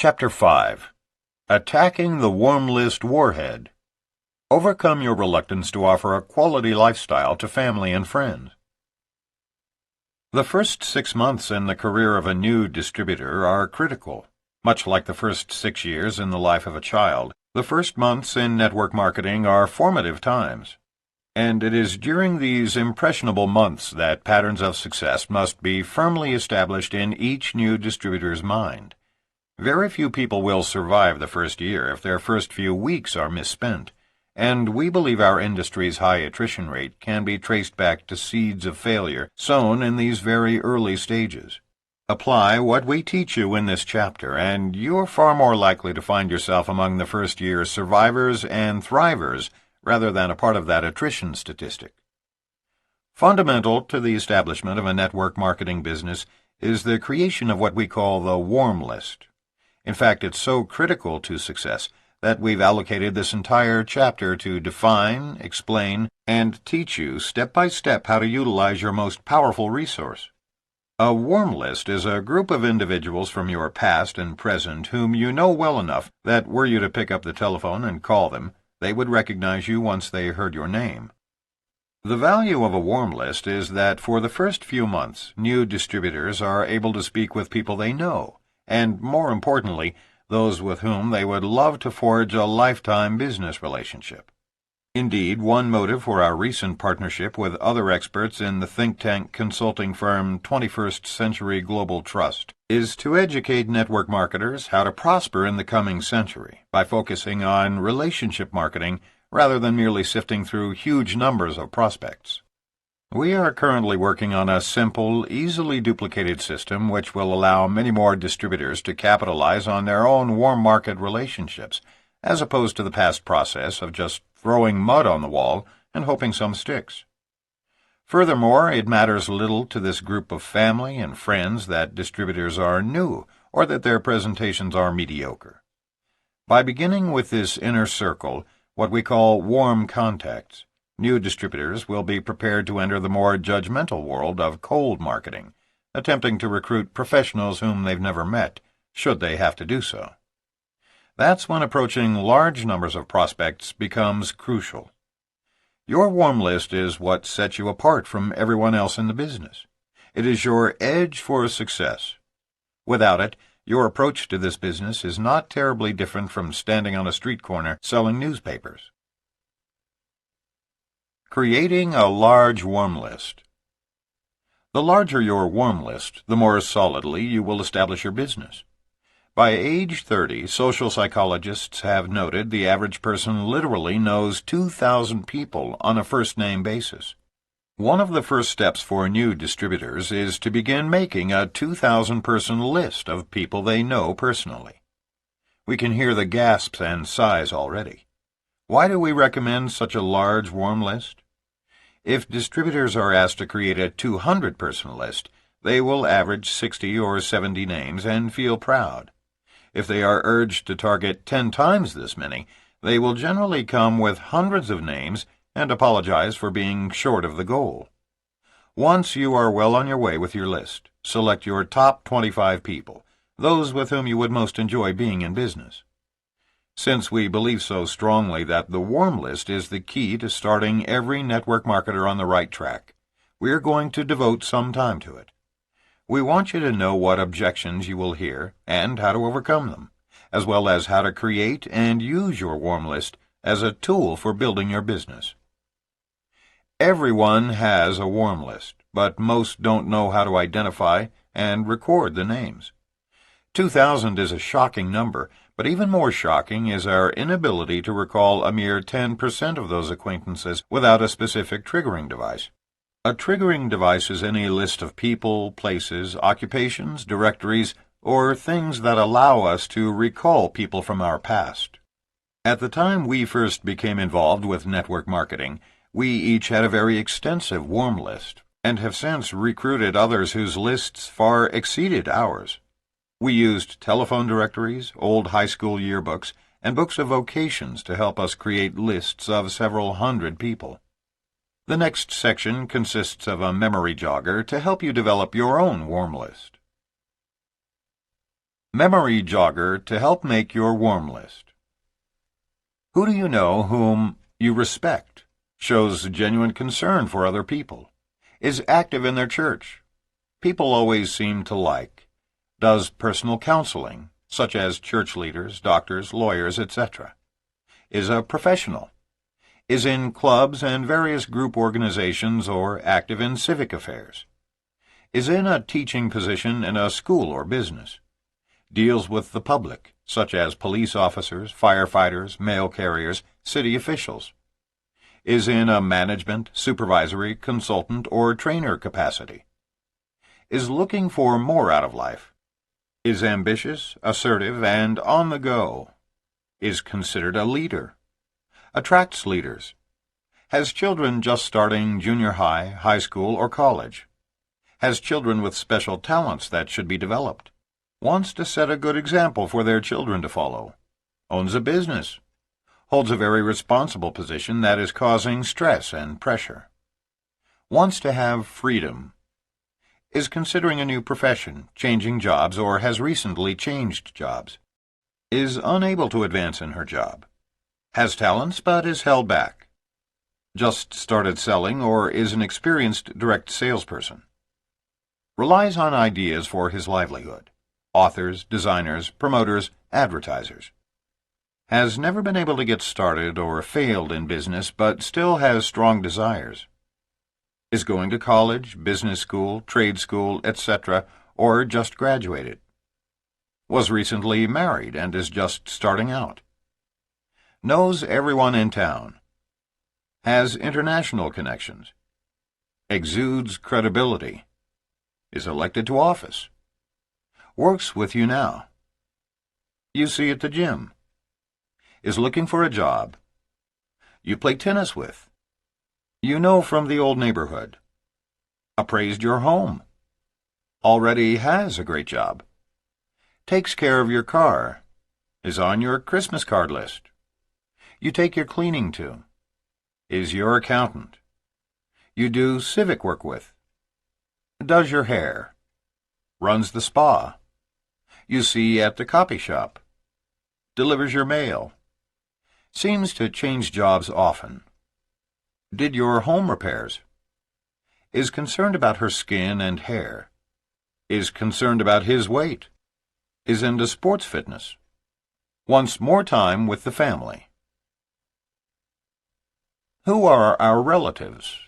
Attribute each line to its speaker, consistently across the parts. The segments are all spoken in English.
Speaker 1: Chapter 5. Attacking the Warm List Warhead. Overcome your reluctance to offer a quality lifestyle to family and friends. The first 6 months in the career of a new distributor are critical. Much like the first 6 years in the life of a child, the first months in network marketing are formative times. And it is during these impressionable months that patterns of success must be firmly established in each new distributor's mind. Very few people will survive the first year if their first few weeks are misspent, and we believe our industry's high attrition rate can be traced back to seeds of failure sown in these very early stages. Apply what we teach you in this chapter, and you're far more likely to find yourself among the first-year survivors and thrivers rather than a part of that attrition statistic. Fundamental to the establishment of a network marketing business is the creation of what we call the warm list. In fact, it's so critical to success that we've allocated this entire chapter to define, explain, and teach you step by step how to utilize your most powerful resource. A warm list is a group of individuals from your past and present whom you know well enough that were you to pick up the telephone and call them, they would recognize you once they heard your name. The value of a warm list is that for the first few months, new distributors are able to speak with people they know, and, more importantly, those with whom they would love to forge a lifetime business relationship. Indeed, one motive for our recent partnership with other experts in the think tank consulting firm 21st Century Global Trust is to educate network marketers how to prosper in the coming century by focusing on relationship marketing rather than merely sifting through huge numbers of prospects. We are currently working on a simple, easily duplicated system which will allow many more distributors to capitalize on their own warm market relationships, as opposed to the past process of just throwing mud on the wall and hoping some sticks. Furthermore, it matters little to this group of family and friends that distributors are new or that their presentations are mediocre. By beginning with this inner circle, what we call warm contacts, new distributors will be prepared to enter the more judgmental world of cold marketing, attempting to recruit professionals whom they've never met, should they have to do so. That's when approaching large numbers of prospects becomes crucial. Your warm list is what sets you apart from everyone else in the business. It is your edge for success. Without it, your approach to this business is not terribly different from standing on a street corner selling newspapers. Creating a large warm list. The larger your warm list, the more solidly you will establish your business. By age 30, social psychologists have noted the average person literally knows 2,000 people on a first-name basis. One of the first steps for new distributors is to begin making a 2,000-person list of people they know personally. We can hear the gasps and sighs already. Why do we recommend such a large warm list? If distributors are asked to create a 200-person list, they will average 60 or 70 names and feel proud. If they are urged to target 10 times this many, they will generally come with hundreds of names and apologize for being short of the goal. Once you are well on your way with your list, select your top 25 people, those with whom you would most enjoy being in business. Since we believe so strongly that the warm list is the key to starting every network marketer on the right track, we're going to devote some time to it. We want you to know what objections you will hear and how to overcome them, as well as how to create and use your warm list as a tool for building your business. Everyone has a warm list, but most don't know how to identify and record the names. 2,000 is a shocking number, but even more shocking is our inability to recall a mere 10% of those acquaintances without a specific triggering device. A triggering device is any list of people, places, occupations, directories, or things that allow us to recall people from our past. At the time we first became involved with network marketing, we each had a very extensive warm list, and have since recruited others whose lists far exceeded ours. We used telephone directories, old high school yearbooks, and books of vocations to help us create lists of several hundred people. The next section consists of a memory jogger to help you develop your own warm list. Memory jogger to help make your warm list. Who do you know whom you respect, shows genuine concern for other people, is active in their church, people always seem to like, does personal counseling, such as church leaders, doctors, lawyers, etc., is a professional, is in clubs and various group organizations or active in civic affairs, is in a teaching position in a school or business, deals with the public, such as police officers, firefighters, mail carriers, city officials, is in a management, supervisory, consultant, or trainer capacity, is looking for more out of life, is ambitious, assertive, and on the go, is considered a leader, attracts leaders, has children just starting junior high, high school, or college, has children with special talents that should be developed, wants to set a good example for their children to follow, owns a business, holds a very responsible position that is causing stress and pressure, wants to have freedom, is considering a new profession, changing jobs, or has recently changed jobs, is unable to advance in her job, has talents but is held back, just started selling or is an experienced direct salesperson, relies on ideas for his livelihood, authors, designers, promoters, advertisers, has never been able to get started or failed in business but still has strong desires, is going to college, business school, trade school, etc., or just graduated, was recently married and is just starting out, knows everyone in town, has international connections, exudes credibility, is elected to office, works with you now, you see at the gym, is looking for a job, you play tennis with, you know from the old neighborhood, appraised your home, already has a great job, takes care of your car, is on your Christmas card list, you take your cleaning to, is your accountant, you do civic work with, does your hair, runs the spa, you see at the copy shop, delivers your mail, seems to change jobs often, did your home repairs, is concerned about her skin and hair, is concerned about his weight, is into sports fitness, wants more time with the family. Who are our relatives?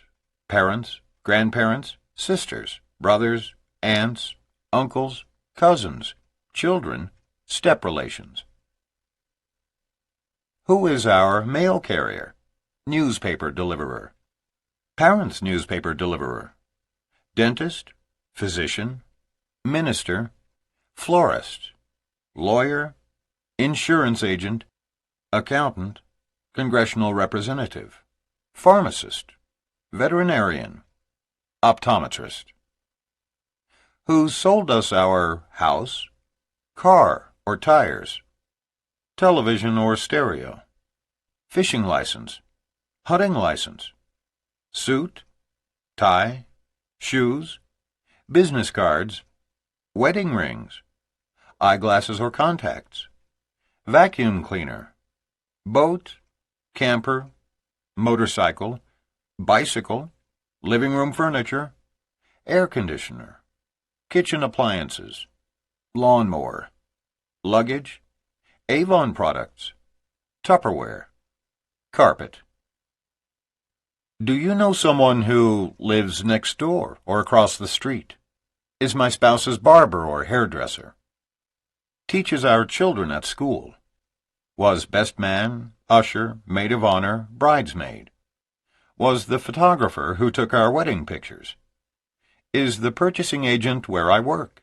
Speaker 1: Parents, grandparents, sisters, brothers, aunts, uncles, cousins, children, step relations. Who is our mail carrier, newspaper deliverer, parents' newspaper deliverer, dentist, physician, minister, florist, lawyer, insurance agent, accountant, congressional representative, pharmacist, veterinarian, optometrist? Who sold us our house, car or tires, television or stereo, fishing license, hunting license, suit, tie, shoes, business cards, wedding rings, eyeglasses or contacts, vacuum cleaner, boat, camper, motorcycle, bicycle, living room furniture, air conditioner, kitchen appliances, lawnmower, luggage, Avon products, Tupperware, carpet. Do you know someone who lives next door or across the street? Is my spouse's barber or hairdresser? Teaches our children at school. Was best man, usher, maid of honor, bridesmaid. Was the photographer who took our wedding pictures. Is the purchasing agent where I work.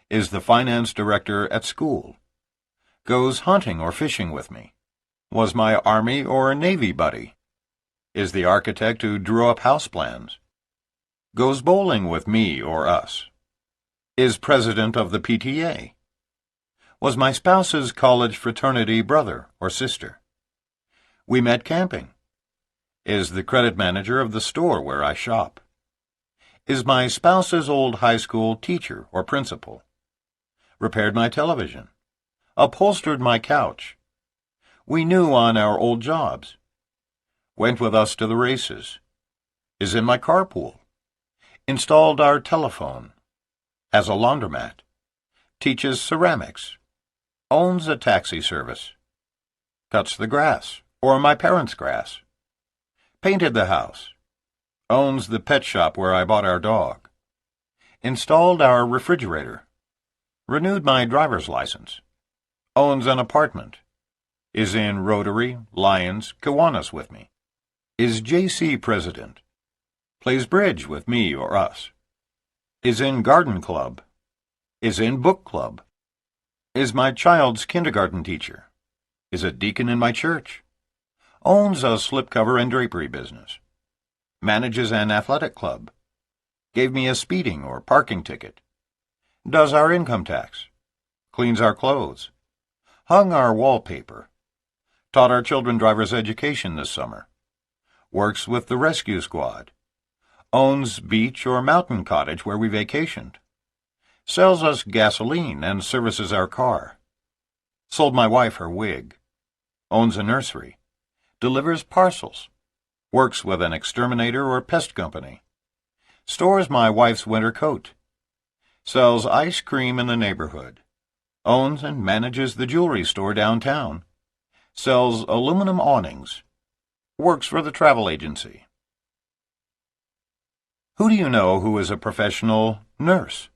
Speaker 1: Is the finance director at school. Goes hunting or fishing with me. Was my Army or Navy buddy. Is the architect who drew up house plans. Goes bowling with me or us. Is president of the PTA. Was my spouse's college fraternity brother or sister. We met camping. Is the credit manager of the store where I shop. Is my spouse's old high school teacher or principal. repaired my television, upholstered my couch. We knew on our old jobs. Went with us to the races. Is in my carpool. Installed our telephone. Has a laundromat. Teaches ceramics. Owns a taxi service. Cuts the grass, or my parents' grass. Painted the house. Owns the pet shop where I bought our dog. Installed our refrigerator. Renewed my driver's license. Owns an apartment. Is in Rotary, Lions, Kiwanis with me. Is J.C. president. Plays bridge with me or us. Is in garden club. Is in book club. Is my child's kindergarten teacher. Is a deacon in my church. Owns a slipcover and drapery business. Manages an athletic club. Gave me a speeding or parking ticket. Does our income tax. Cleans our clothes. Hung our wallpaper. Taught our children driver's education this summer. Works with the rescue squad. Owns beach or mountain cottage where we vacationed. Sells us gasoline and services our car. Sold my wife her wig. Owns a nursery. Delivers parcels. Works with an exterminator or pest company. Stores my wife's winter coat. Sells ice cream in the neighborhood. Owns and manages the jewelry store downtown. Sells aluminum awnings. Works for the travel agency. Who do you know who is a professional nurse,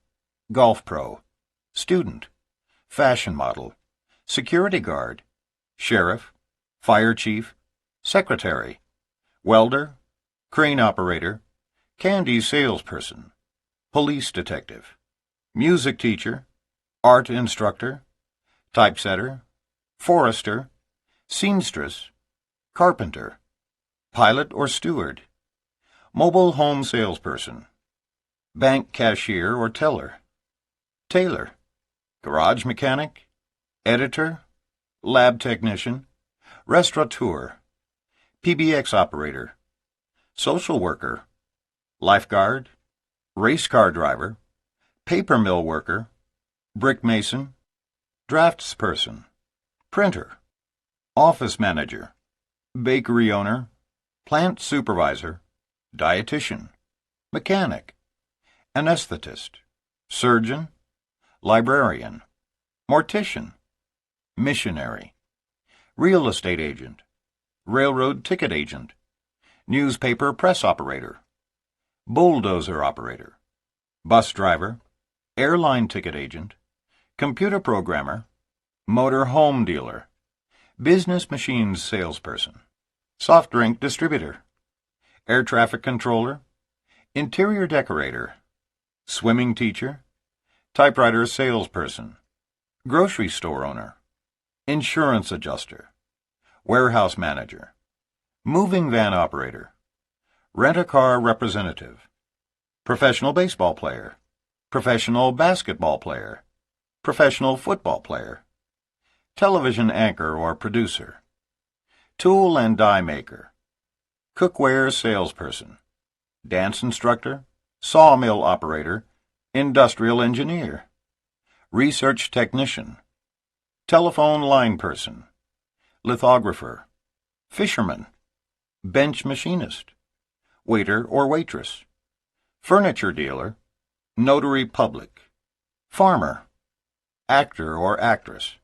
Speaker 1: golf pro, student, fashion model, security guard, sheriff, fire chief, secretary, welder, crane operator, candy salesperson, police detective, music teacher, art instructor, typesetter, forester, seamstress, carpenter, pilot or steward, mobile home salesperson, bank cashier or teller, tailor, garage mechanic, editor, lab technician, restaurateur, PBX operator, social worker, lifeguard, race car driver, paper mill worker, brick mason, draftsperson, printer, office manager, bakery owner, plant supervisor, dietitian, mechanic, anesthetist, surgeon, librarian, mortician, missionary, real estate agent, railroad ticket agent, newspaper press operator, bulldozer operator, bus driver, airline ticket agent, computer programmer, motor home dealer, business machines salesperson, soft drink distributor, air traffic controller, interior decorator, swimming teacher, typewriter salesperson, grocery store owner, insurance adjuster, warehouse manager, moving van operator, rent-a-car representative, professional baseball player, professional basketball player, professional football player, television anchor or producer, tool and die maker, cookware salesperson, dance instructor, sawmill operator, industrial engineer, research technician, telephone line person, lithographer, fisherman, bench machinist, waiter or waitress, furniture dealer, notary public, farmer, actor or actress,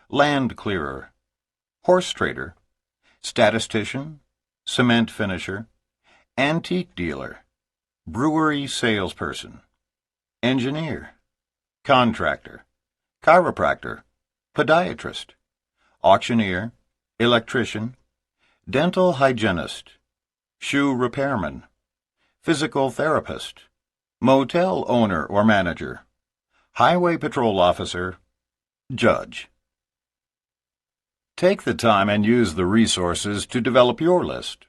Speaker 1: land clearer, horse trader, statistician, cement finisher, antique dealer, brewery salesperson, engineer, contractor, chiropractor, podiatrist, auctioneer, electrician, dental hygienist, shoe repairman, physical therapist, motel owner or manager, highway patrol officer, judge. Take the time and use the resources to develop your list.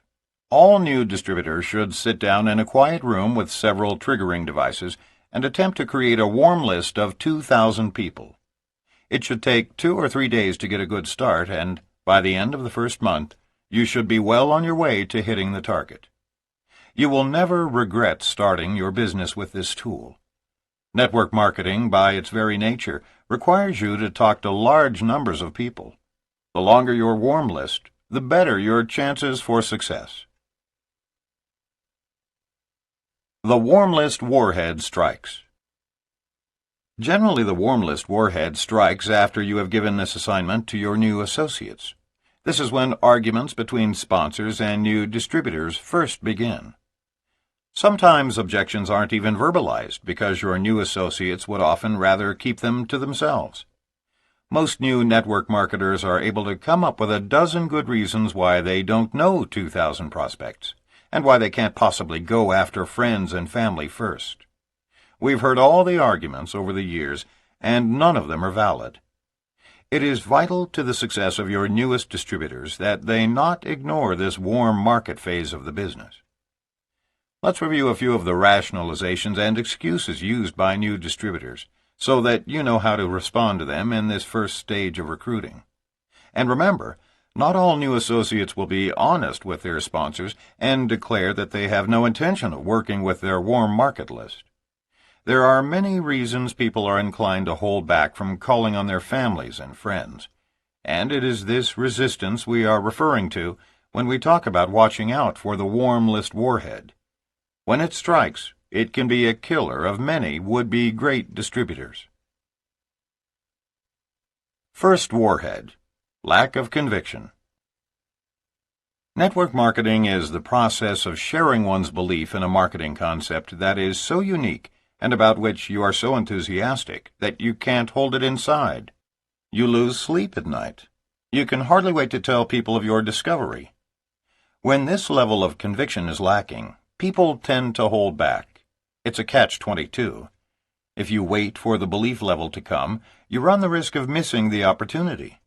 Speaker 1: All new distributors should sit down in a quiet room with several triggering devices and attempt to create a warm list of 2,000 people. It should take 2 or 3 days to get a good start, and by the end of the first month, you should be well on your way to hitting the target. You will never regret starting your business with this tool. Network marketing, by its very nature, requires you to talk to large numbers of people. The longer your warm list, the better your chances for success. The warm list warhead strikes. Generally, the warm list warhead strikes after you have given this assignment to your new associates. This is when arguments between sponsors and new distributors first begin. Sometimes objections aren't even verbalized because your new associates would often rather keep them to themselves. Most new network marketers are able to come up with a dozen good reasons why they don't know 2,000 prospects, and why they can't possibly go after friends and family first. We've heard all the arguments over the years, and none of them are valid. It is vital to the success of your newest distributors that they not ignore this warm market phase of the business. Let's review a few of the rationalizations and excuses used by new distributors, so that you know how to respond to them in this first stage of recruiting. And remember, not all new associates will be honest with their sponsors and declare that they have no intention of working with their warm market list. There are many reasons people are inclined to hold back from calling on their families and friends, and it is this resistance we are referring to when we talk about watching out for the warm list warhead. When it strikes, it can be a killer of many would-be great distributors. First warhead: lack of conviction. Network marketing is the process of sharing one's belief in a marketing concept that is so unique and about which you are so enthusiastic that you can't hold it inside. You lose sleep at night. You can hardly wait to tell people of your discovery. When this level of conviction is lacking, people tend to hold back. It's a catch-22. If you wait for the belief level to come, you run the risk of missing the opportunity.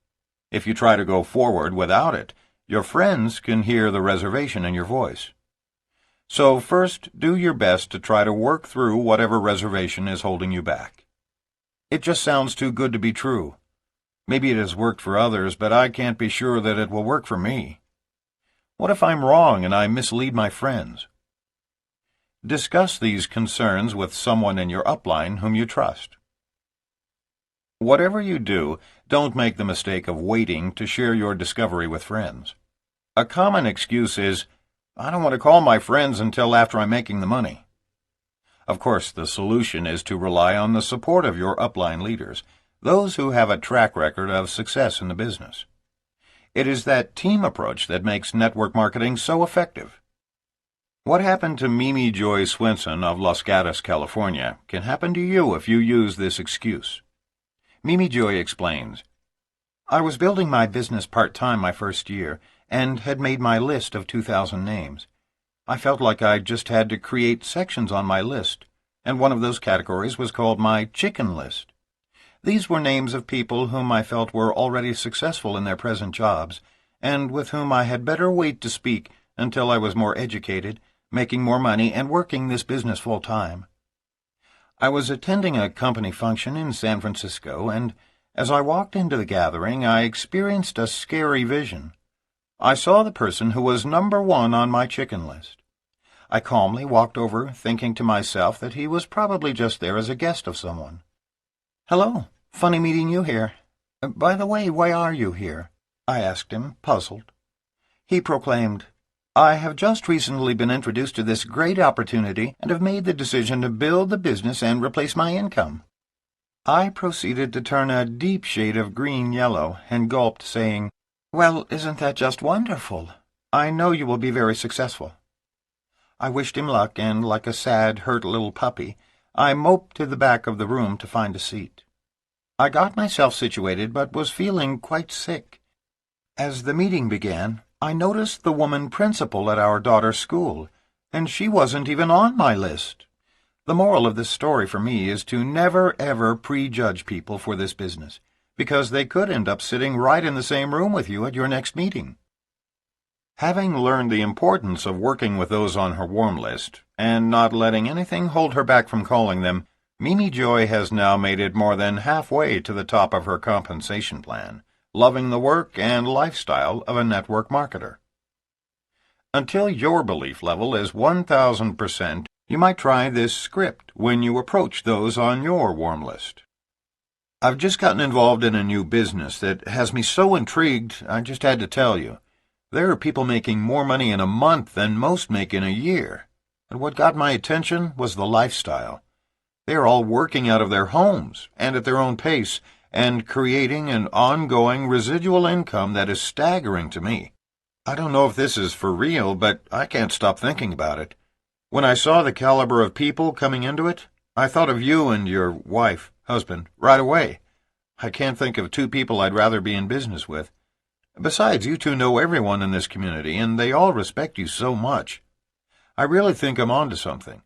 Speaker 1: If you try to go forward without it, your friends can hear the reservation in your voice. So first, do your best to try to work through whatever reservation is holding you back. It just sounds too good to be true. Maybe it has worked for others, but I can't be sure that it will work for me. What if I'm wrong and I mislead my friends? Discuss these concerns with someone in your upline whom you trust. Whatever you do, don't make the mistake of waiting to share your discovery with friends. A common excuse is, "I don't want to call my friends until after I'm making the money." Of course, the solution is to rely on the support of your upline leaders, those who have a track record of success in the business. It is that team approach that makes network marketing so effective. What happened to Mimi Joy Swenson of Los Gatos, California, can happen to you if you use this excuse. Mimi Joy explains, "I was building my business part-time my first year, and had made my list of 2,000 names. I felt like I just had to create sections on my list, and one of those categories was called my chicken list. These were names of people whom I felt were already successful in their present jobs, and with whom I had better wait to speak until I was more educated, making more money, and working this business full-time. I was attending a company function in San Francisco, and as I walked into the gathering, I experienced a scary vision. I saw the person who was number 1 on my chicken list. I calmly walked over, thinking to myself that he was probably just there as a guest of someone. 'Hello, funny meeting you here. By the way, why are you here?' I asked him, puzzled. He proclaimed, 'I have just recently been introduced to this great opportunity and have made the decision to build the business and replace my income.' I proceeded to turn a deep shade of green-yellow and gulped, saying, 'Well, isn't that just wonderful? I know you will be very successful.' I wished him luck, and like a sad, hurt little puppy, I moped to the back of the room to find a seat. I got myself situated, but was feeling quite sick. As the meeting began, I noticed the woman principal at our daughter's school, and she wasn't even on my list. The moral of this story for me is to never, ever prejudge people for this business, because they could end up sitting right in the same room with you at your next meeting. Having learned the importance of working with those on her warm list, and not letting anything hold her back from calling them, Mimi Joy has now made it more than halfway to the top of her compensation plan, loving the work and lifestyle of a network marketer. Until your belief level is 1,000%, You might try this script when you approach those on your warm list. I've just gotten involved in a new business that has me so intrigued, I just had to tell you. There are people making more money in a month than most make in a year. And what got my attention was the lifestyle. They are all working out of their homes and at their own pace and creating an ongoing residual income that is staggering to me. I don't know if this is for real, but I can't stop thinking about it. When I saw the caliber of people coming into it, I thought of you and your wife, husband, right away. I can't think of two people I'd rather be in business with. Besides, you two know everyone in this community, and they all respect you so much. I really think I'm onto something.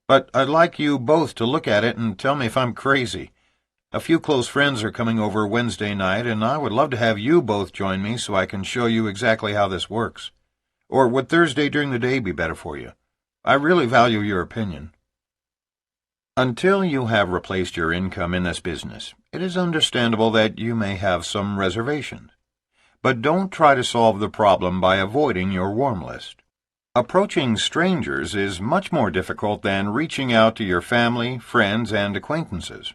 Speaker 1: But I'd like you both to look at it and tell me if I'm crazy. A few close friends are coming over Wednesday night, and I would love to have you both join me so I can show you exactly how this works. Or would Thursday during the day be better for you? I really value your opinion. Until you have replaced your income in this business, it is understandable that you may have some reservations. But don't try to solve the problem by avoiding your warm list. Approaching strangers is much more difficult than reaching out to your family, friends, and acquaintances.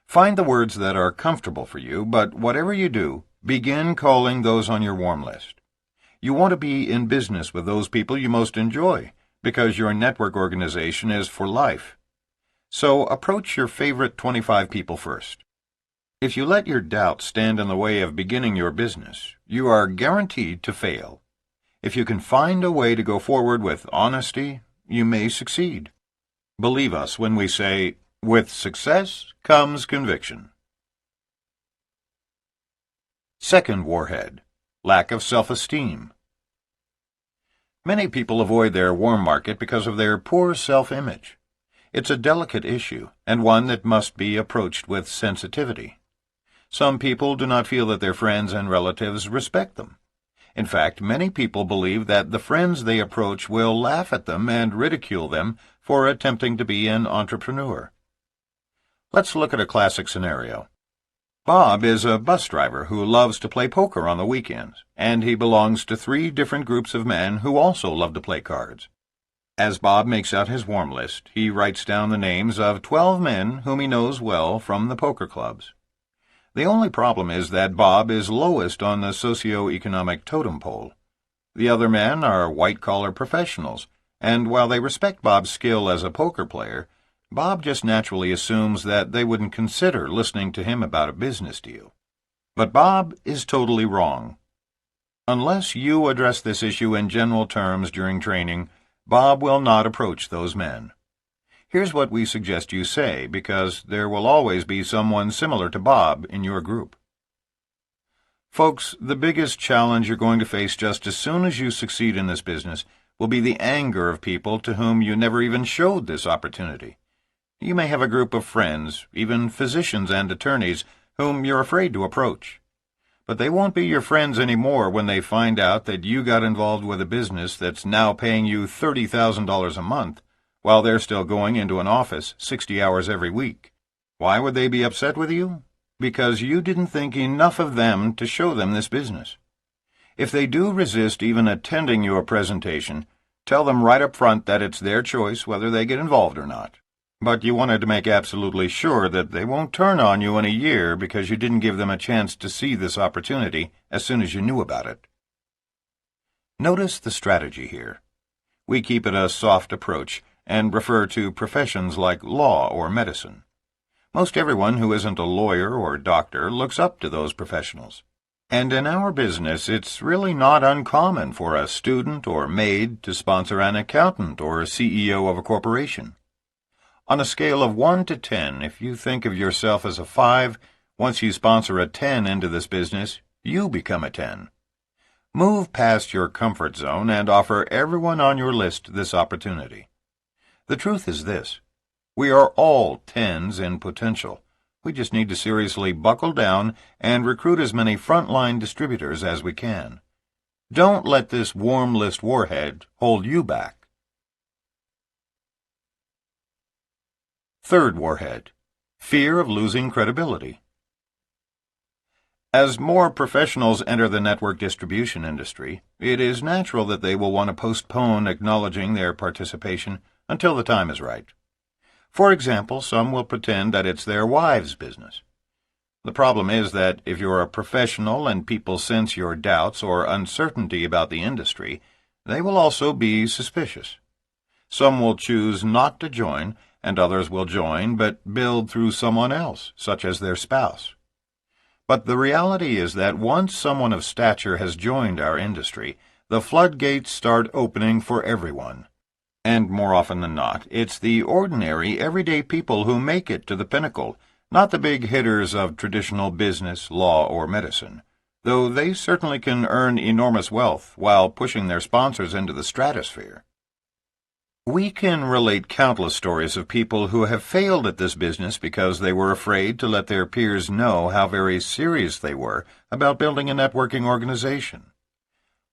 Speaker 1: Find the words that are comfortable for you, but whatever you do, begin calling those on your warm list. You want to be in business with those people you most enjoy, because your network organization is for life. So approach your favorite 25 people first. If you let your doubts stand in the way of beginning your business, you are guaranteed to fail. If you can find a way to go forward with honesty, you may succeed. Believe us when we say, with success comes conviction. Second warhead, lack of self-esteem. Many people avoid their warm market because of their poor self-image. It's a delicate issue, and one that must be approached with sensitivity. Some people do not feel that their friends and relatives respect them. In fact, many people believe that the friends they approach will laugh at them and ridicule them for attempting to be an entrepreneur. Let's look at a classic scenario. Bob is a bus driver who loves to play poker on the weekends, and he belongs to 3 different groups of men who also love to play cards. As Bob makes out his warm list, he writes down the names of 12 men whom he knows well from the poker clubs. The only problem is that Bob is lowest on the socio-economic totem pole. The other men are white-collar professionals, and while they respect Bob's skill as a poker player, Bob just naturally assumes that they wouldn't consider listening to him about a business deal. But Bob is totally wrong. Unless you address this issue in general terms during training, Bob will not approach those men. Here's what we suggest you say, because there will always be someone similar to Bob in your group. Folks, the biggest challenge you're going to face just as soon as you succeed in this business will be the anger of people to whom you never even showed this opportunity. You may have a group of friends, even physicians and attorneys, whom you're afraid to approach. But they won't be your friends anymore when they find out that you got involved with a business that's now paying you $30,000 a month, while they're still going into an office 60 hours every week. Why would they be upset with you? Because you didn't think enough of them to show them this business. If they do resist even attending your presentation, tell them right up front that it's their choice whether they get involved or not. But you wanted to make absolutely sure that they won't turn on you in a year because you didn't give them a chance to see this opportunity as soon as you knew about it. Notice the strategy here. We keep it a soft approach and refer to professions like law or medicine. Most everyone who isn't a lawyer or doctor looks up to those professionals. And in our business, it's really not uncommon for a student or maid to sponsor an accountant or a CEO of a corporation. On a scale of 1 to 10, if you think of yourself as a 5, once you sponsor a 10 into this business, you become a 10. Move past your comfort zone and offer everyone on your list this opportunity. The truth is this. We are all 10s in potential. We just need to seriously buckle down and recruit as many frontline distributors as we can. Don't let this warm list warhead hold you back. Third warhead, fear of losing credibility. As more professionals enter the network distribution industry, it is natural that they will want to postpone acknowledging their participation until the time is right. For example, some will pretend that it's their wives' business. The problem is that if you're a professional and people sense your doubts or uncertainty about the industry, they will also be suspicious. Some will choose not to join, and others will join but build through someone else, such as their spouse. But the reality is that once someone of stature has joined our industry, the floodgates start opening for everyone. And more often than not, it's the ordinary, everyday people who make it to the pinnacle, not the big hitters of traditional business, law, or medicine, though they certainly can earn enormous wealth while pushing their sponsors into the stratosphere. We can relate countless stories of people who have failed at this business because they were afraid to let their peers know how very serious they were about building a networking organization.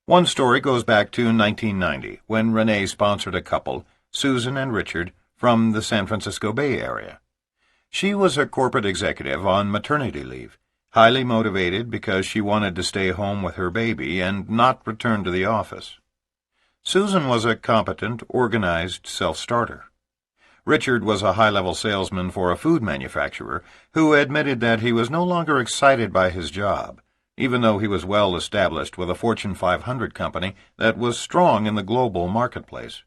Speaker 1: One story goes back to 1990, when Rene sponsored a couple, Susan and Richard, from the San Francisco Bay Area. She was a corporate executive on maternity leave, highly motivated because she wanted to stay home with her baby and not return to the office. Susan was a competent, organized self-starter. Richard was a high-level salesman for a food manufacturer who admitted that he was no longer excited by his job, even though he was well established with a Fortune 500 company that was strong in the global marketplace.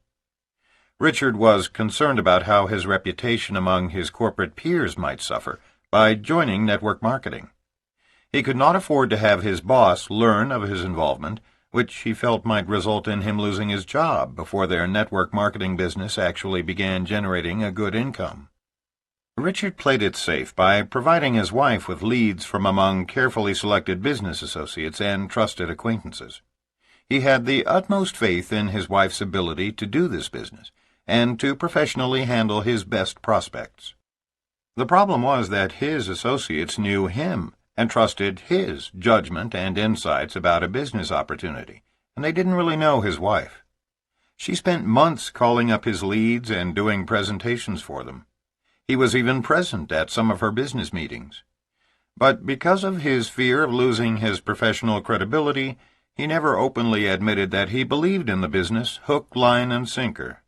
Speaker 1: Richard was concerned about how his reputation among his corporate peers might suffer by joining network marketing. He could not afford to have his boss learn of his involvement, which he felt might result in him losing his job before their network marketing business actually began generating a good income. Richard played it safe by providing his wife with leads from among carefully selected business associates and trusted acquaintances. He had the utmost faith in his wife's ability to do this business and to professionally handle his best prospects. The problem was that his associates knew him and trusted his judgment and insights about a business opportunity, and they didn't really know his wife. She spent months calling up his leads and doing presentations for them. He was even present at some of her business meetings. But because of his fear of losing his professional credibility, he never openly admitted that he believed in the business hook, line, and sinker.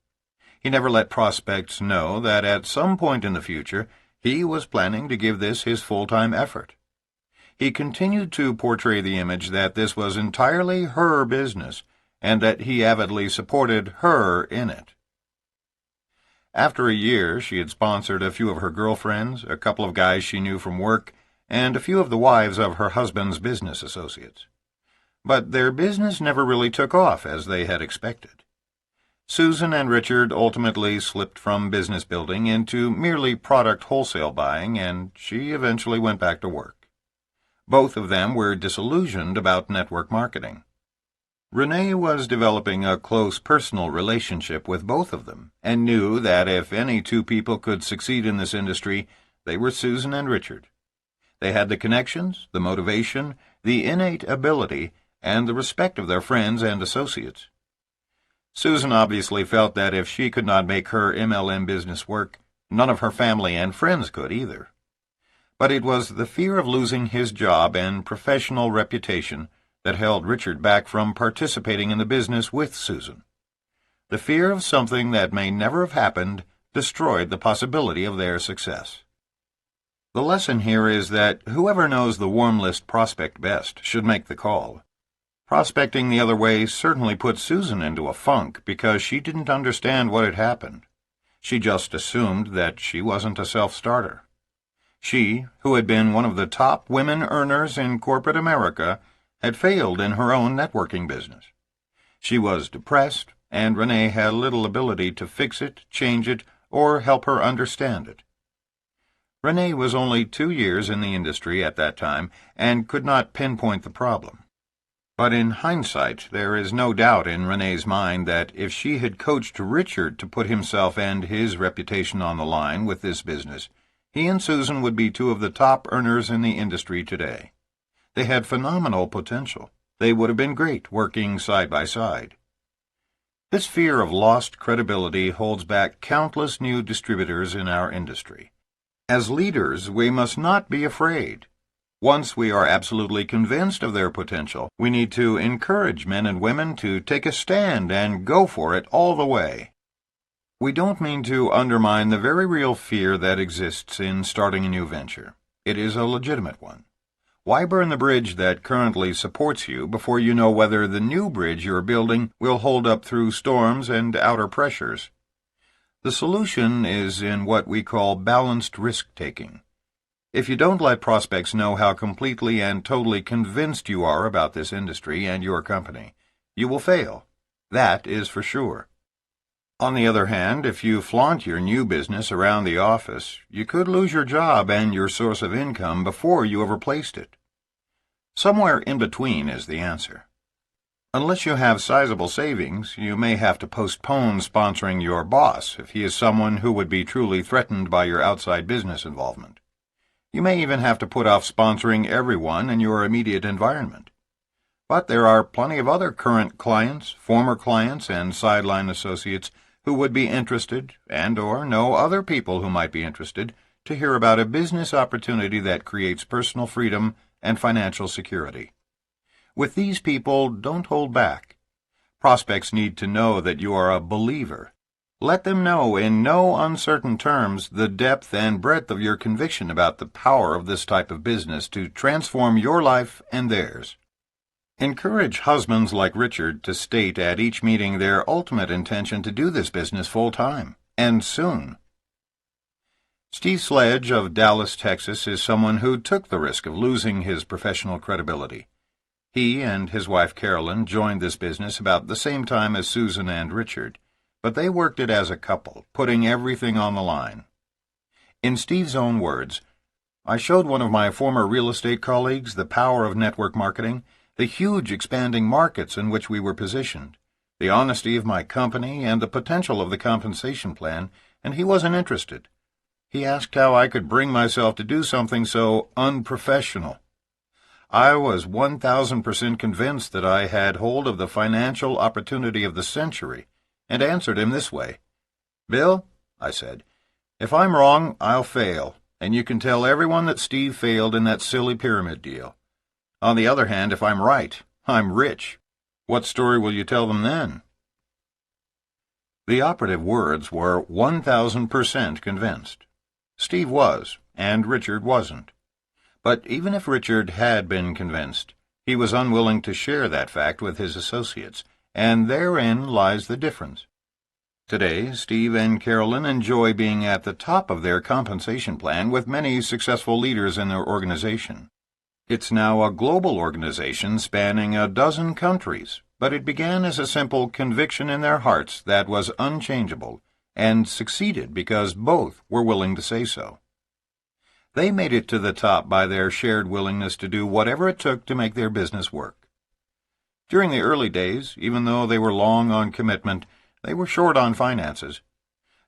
Speaker 1: He never let prospects know that at some point in the future he was planning to give this his full-time effort. He continued to portray the image that this was entirely her business and that he avidly supported her in it. After a year, she had sponsored a few of her girlfriends, a couple of guys she knew from work, and a few of the wives of her husband's business associates. But their business never really took off as they had expected. Susan and Richard ultimately slipped from business building into merely product wholesale buying, and she eventually went back to work. Both of them were disillusioned about network marketing. Rene was developing a close personal relationship with both of them, and knew that if any two people could succeed in this industry, they were Susan and Richard. They had the connections, the motivation, the innate ability, and the respect of their friends and associates. Susan obviously felt that if she could not make her MLM business work, none of her family and friends could either. But it was the fear of losing his job and professional reputation that held Richard back from participating in the business with Susan. The fear of something that may never have happened destroyed the possibility of their success. The lesson here is that whoever knows the warm list prospect best should make the call. Prospecting the other way certainly put Susan into a funk because she didn't understand what had happened. She just assumed that she wasn't a self-starter. She, who had been one of the top women earners in corporate America, had failed in her own networking business. She was depressed, and Rene had little ability to fix it, change it, or help her understand it. Rene was only 2 years in the industry at that time and could not pinpoint the problem. But in hindsight, there is no doubt in Rene's mind that if she had coached Richard to put himself and his reputation on the line with this business, he and Susan would be two of the top earners in the industry today. They had phenomenal potential. They would have been great working side by side. This fear of lost credibility holds back countless new distributors in our industry. As leaders, we must not be afraid. Once we are absolutely convinced of their potential, we need to encourage men and women to take a stand and go for it all the way. We don't mean to undermine the very real fear that exists in starting a new venture. It is a legitimate one. Why burn the bridge that currently supports you before you know whether the new bridge you're building will hold up through storms and outer pressures? The solution is in what we call balanced risk-taking. If you don't let prospects know how completely and totally convinced you are about this industry and your company, you will fail. That is for sure. On the other hand, if you flaunt your new business around the office, you could lose your job and your source of income before you ever placed it. Somewhere in between is the answer. Unless you have sizable savings, you may have to postpone sponsoring your boss if he is someone who would be truly threatened by your outside business involvement. You may even have to put off sponsoring everyone in your immediate environment. But there are plenty of other current clients, former clients, and sideline associates who would be interested, and or know other people who might be interested, to hear about a business opportunity that creates personal freedom and financial security. With these people, don't hold back. Prospects need to know that you are a believer. Let them know in no uncertain terms the depth and breadth of your conviction about the power of this type of business to transform your life and theirs. Encourage husbands like Richard to state at each meeting their ultimate intention to do this business full-time, and soon. Steve Sledge of Dallas, Texas, is someone who took the risk of losing his professional credibility. He and his wife Carolyn joined this business about the same time as Susan and Richard, but they worked it as a couple, putting everything on the line. In Steve's own words, "I showed one of my former real estate colleagues the power of network marketing, the huge expanding markets in which we were positioned, the honesty of my company, and the potential of the compensation plan, and he wasn't interested. He asked how I could bring myself to do something so unprofessional. I was 1,000% convinced that I had hold of the financial opportunity of the century, and answered him this way. 'Bill,' I said, 'if I'm wrong, I'll fail, and you can tell everyone that Steve failed in that silly pyramid deal. On the other hand, if I'm right, I'm rich. What story will you tell them then?'" The operative words were 1,000% convinced. Steve was, and Richard wasn't. But even if Richard had been convinced, he was unwilling to share that fact with his associates, and therein lies the difference. Today, Steve and Carolyn enjoy being at the top of their compensation plan with many successful leaders in their organization. It's now a global organization spanning 12 countries, but it began as a simple conviction in their hearts that was unchangeable, and succeeded because both were willing to say so. They made it to the top by their shared willingness to do whatever it took to make their business work. During the early days, even though they were long on commitment, they were short on finances.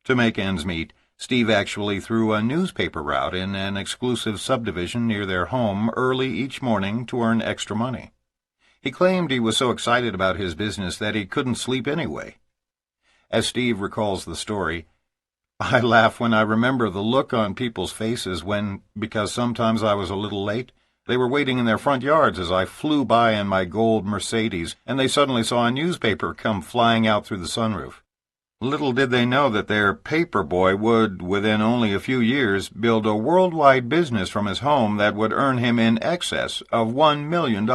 Speaker 1: To make ends meet, Steve actually threw a newspaper route in an exclusive subdivision near their home early each morning to earn extra money. He claimed he was so excited about his business that he couldn't sleep anyway. As Steve recalls the story, "I laugh when I remember the look on people's faces when, because sometimes I was a little late, they were waiting in their front yards as I flew by in my gold Mercedes, and they suddenly saw a newspaper come flying out through the sunroof. Little did they know that their paper boy would, within only a few years, build a worldwide business from his home that would earn him in excess of $1 million.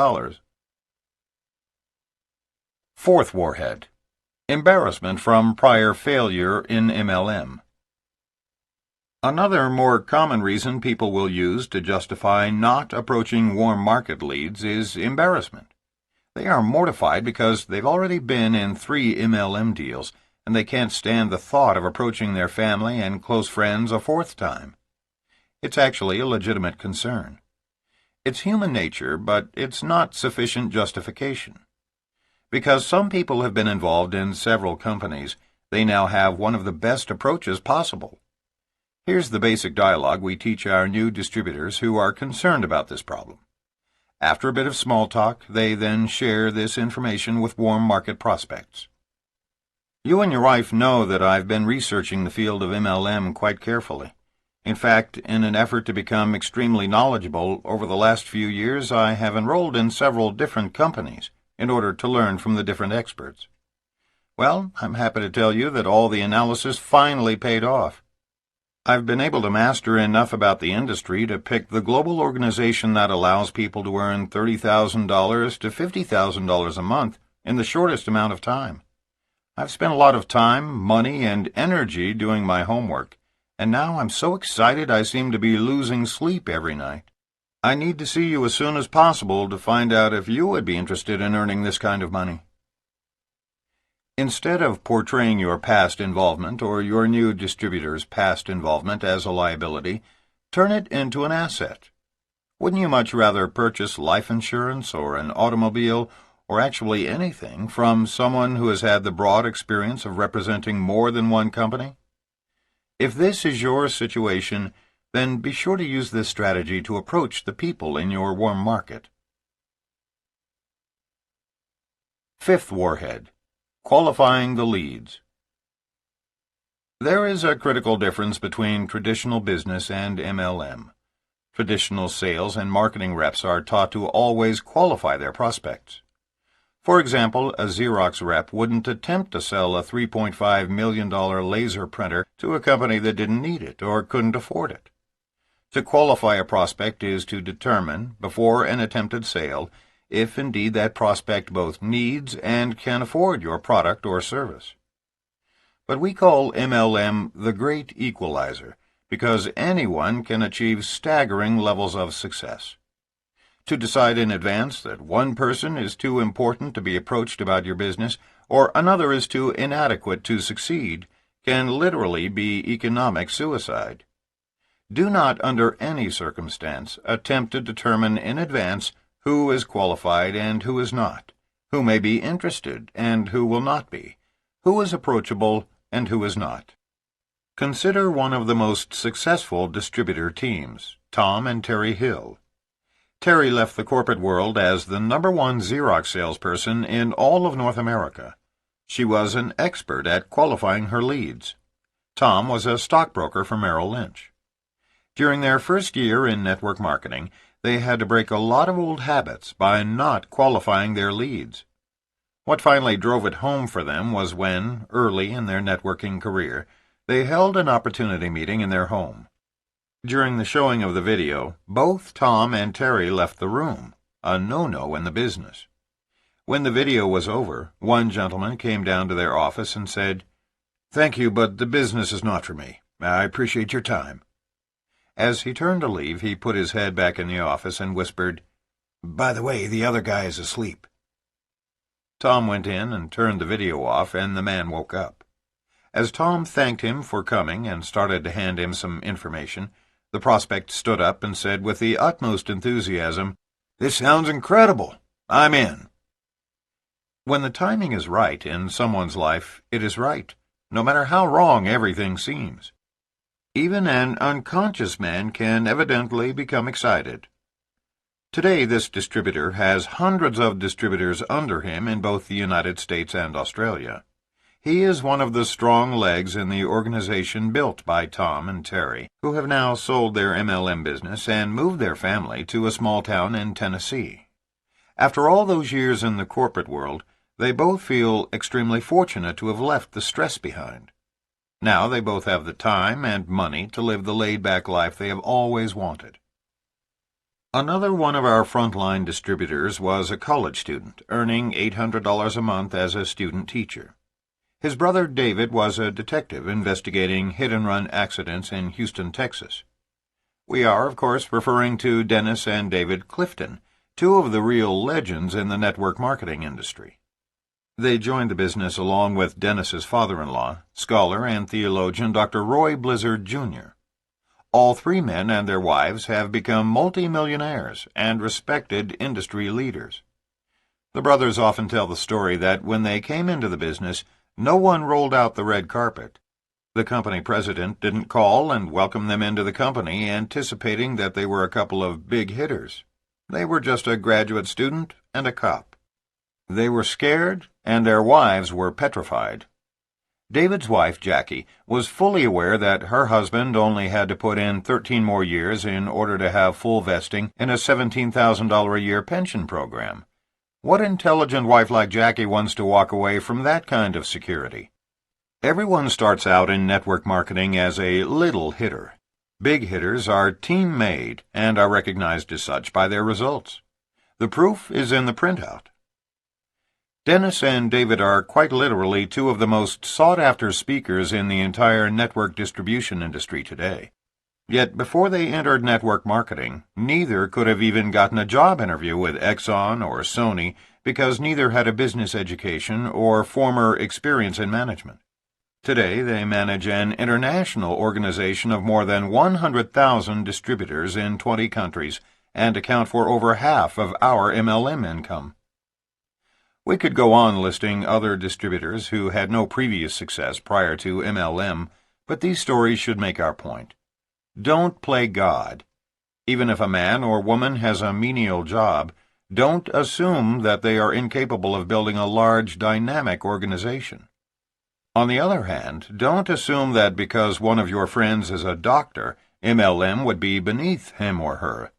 Speaker 1: Fourth Warhead. Embarrassment from prior failure in MLM. Another more common reason people will use to justify not approaching warm market leads is embarrassment. They are mortified because they've already been in 3 MLM deals, and they can't stand the thought of approaching their family and close friends a 4th time. It's actually a legitimate concern. It's human nature, but it's not sufficient justification. Because some people have been involved in several companies, they now have one of the best approaches possible. Here's the basic dialogue we teach our new distributors who are concerned about this problem. After a bit of small talk, they then share this information with warm market prospects. "You and your wife know that I've been researching the field of MLM quite carefully. In fact, in an effort to become extremely knowledgeable, over the last few years I have enrolled in several different companies in order to learn from the different experts. Well, I'm happy to tell you that all the analysis finally paid off. I've been able to master enough about the industry to pick the global organization that allows people to earn $30,000 to $50,000 a month in the shortest amount of time. I've spent a lot of time, money, and energy doing my homework, and now I'm so excited I seem to be losing sleep every night. I need to see you as soon as possible to find out if you would be interested in earning this kind of money. Instead of portraying your past involvement or your new distributor's past involvement as a liability, turn it into an asset. Wouldn't you much rather purchase life insurance or an automobile or actually anything from someone who has had the broad experience of representing more than one company? If this is your situation, then be sure to use this strategy to approach the people in your warm market. Fifth Warhead. Qualifying the leads. There is a critical difference between traditional business and MLM. Traditional sales and marketing reps are taught to always qualify their prospects. For example, a Xerox rep wouldn't attempt to sell a $3.5 million laser printer to a company that didn't need it or couldn't afford it. To qualify a prospect is to determine, before an attempted sale, if indeed that prospect both needs and can afford your product or service. But we call MLM the great equalizer because anyone can achieve staggering levels of success. To decide in advance that one person is too important to be approached about your business or another is too inadequate to succeed can literally be economic suicide. Do not under any circumstance attempt to determine in advance who is qualified and who is not, who may be interested and who will not be, who is approachable and who is not. Consider one of the most successful distributor teams, Tom and Terry Hill. Terry left the corporate world as the #1 Xerox salesperson in all of North America. She was an expert at qualifying her leads. Tom was a stockbroker for Merrill Lynch. During their first year in network marketing, they had to break a lot of old habits by not qualifying their leads. What finally drove it home for them was when, early in their networking career, they held an opportunity meeting in their home. During the showing of the video, both Tom and Terry left the room, a no-no in the business. When the video was over, one gentleman came down to their office and said, "Thank you, but the business is not for me. I appreciate your time." As he turned to leave, he put his head back in the office and whispered, "By the way, the other guy is asleep." Tom went in and turned the video off, and the man woke up. As Tom thanked him for coming and started to hand him some information, the prospect stood up and said with the utmost enthusiasm, "This sounds incredible. I'm in." When the timing is right in someone's life, it is right, no matter how wrong everything seems. Even an unconscious man can evidently become excited. Today, this distributor has hundreds of distributors under him in both the United States and Australia. He is one of the strong legs in the organization built by Tom and Terry, who have now sold their MLM business and moved their family to a small town in Tennessee. After all those years in the corporate world, they both feel extremely fortunate to have left the stress behind. Now they both have the time and money to live the laid-back life they have always wanted. Another one of our frontline distributors was a college student, earning $800 a month as a student teacher. His brother David was a detective investigating hit-and-run accidents in Houston, Texas. We are, of course, referring to Dennis and David Clifton, two of the real legends in the network marketing industry. They joined the business along with Dennis's father-in-law, scholar and theologian Dr. Roy Blizzard, Jr. All three men and their wives have become multi-millionaires and respected industry leaders. The brothers often tell the story that when they came into the business, no one rolled out the red carpet. The company president didn't call and welcome them into the company anticipating that they were a couple of big hitters. They were just a graduate student and a cop. They were scared, and their wives were petrified. David's wife, Jackie, was fully aware that her husband only had to put in 13 more years in order to have full vesting in a $17,000 a year pension program. What intelligent wife like Jackie wants to walk away from that kind of security? Everyone starts out in network marketing as a little hitter. Big hitters are team-made and are recognized as such by their results. The proof is in the printout. Dennis and David are quite literally two of the most sought-after speakers in the entire network distribution industry today. Yet before they entered network marketing, neither could have even gotten a job interview with Exxon or Sony because neither had a business education or former experience in management. Today, they manage an international organization of more than 100,000 distributors in 20 countries and account for over half of our MLM income. We could go on listing other distributors who had no previous success prior to MLM, but these stories should make our point. Don't play God. Even if a man or woman has a menial job, don't assume that they are incapable of building a large, dynamic organization. On the other hand, don't assume that because one of your friends is a doctor, MLM would be beneath him or her.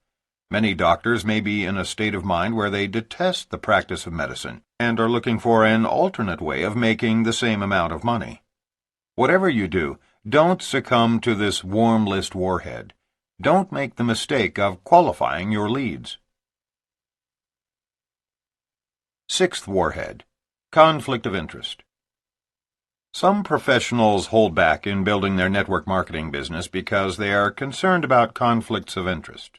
Speaker 1: Many doctors may be in a state of mind where they detest the practice of medicine and are looking for an alternate way of making the same amount of money. Whatever you do, don't succumb to this warm list warhead. Don't make the mistake of qualifying your leads. Sixth warhead, conflict of interest. Some professionals hold back in building their network marketing business because they are concerned about conflicts of interest.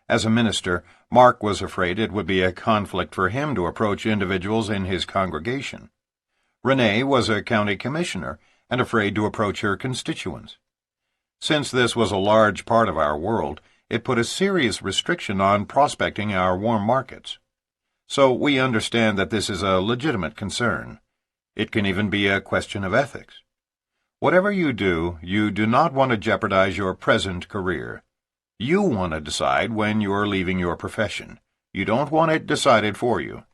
Speaker 1: As a minister, Mark was afraid it would be a conflict for him to approach individuals in his congregation. Rene was a county commissioner and afraid to approach her constituents. Since this was a large part of our world, it put a serious restriction on prospecting our warm markets. So we understand that this is a legitimate concern. It can even be a question of ethics. Whatever you do not want to jeopardize your present career. You want to decide when you are leaving your profession. You don't want it decided for you.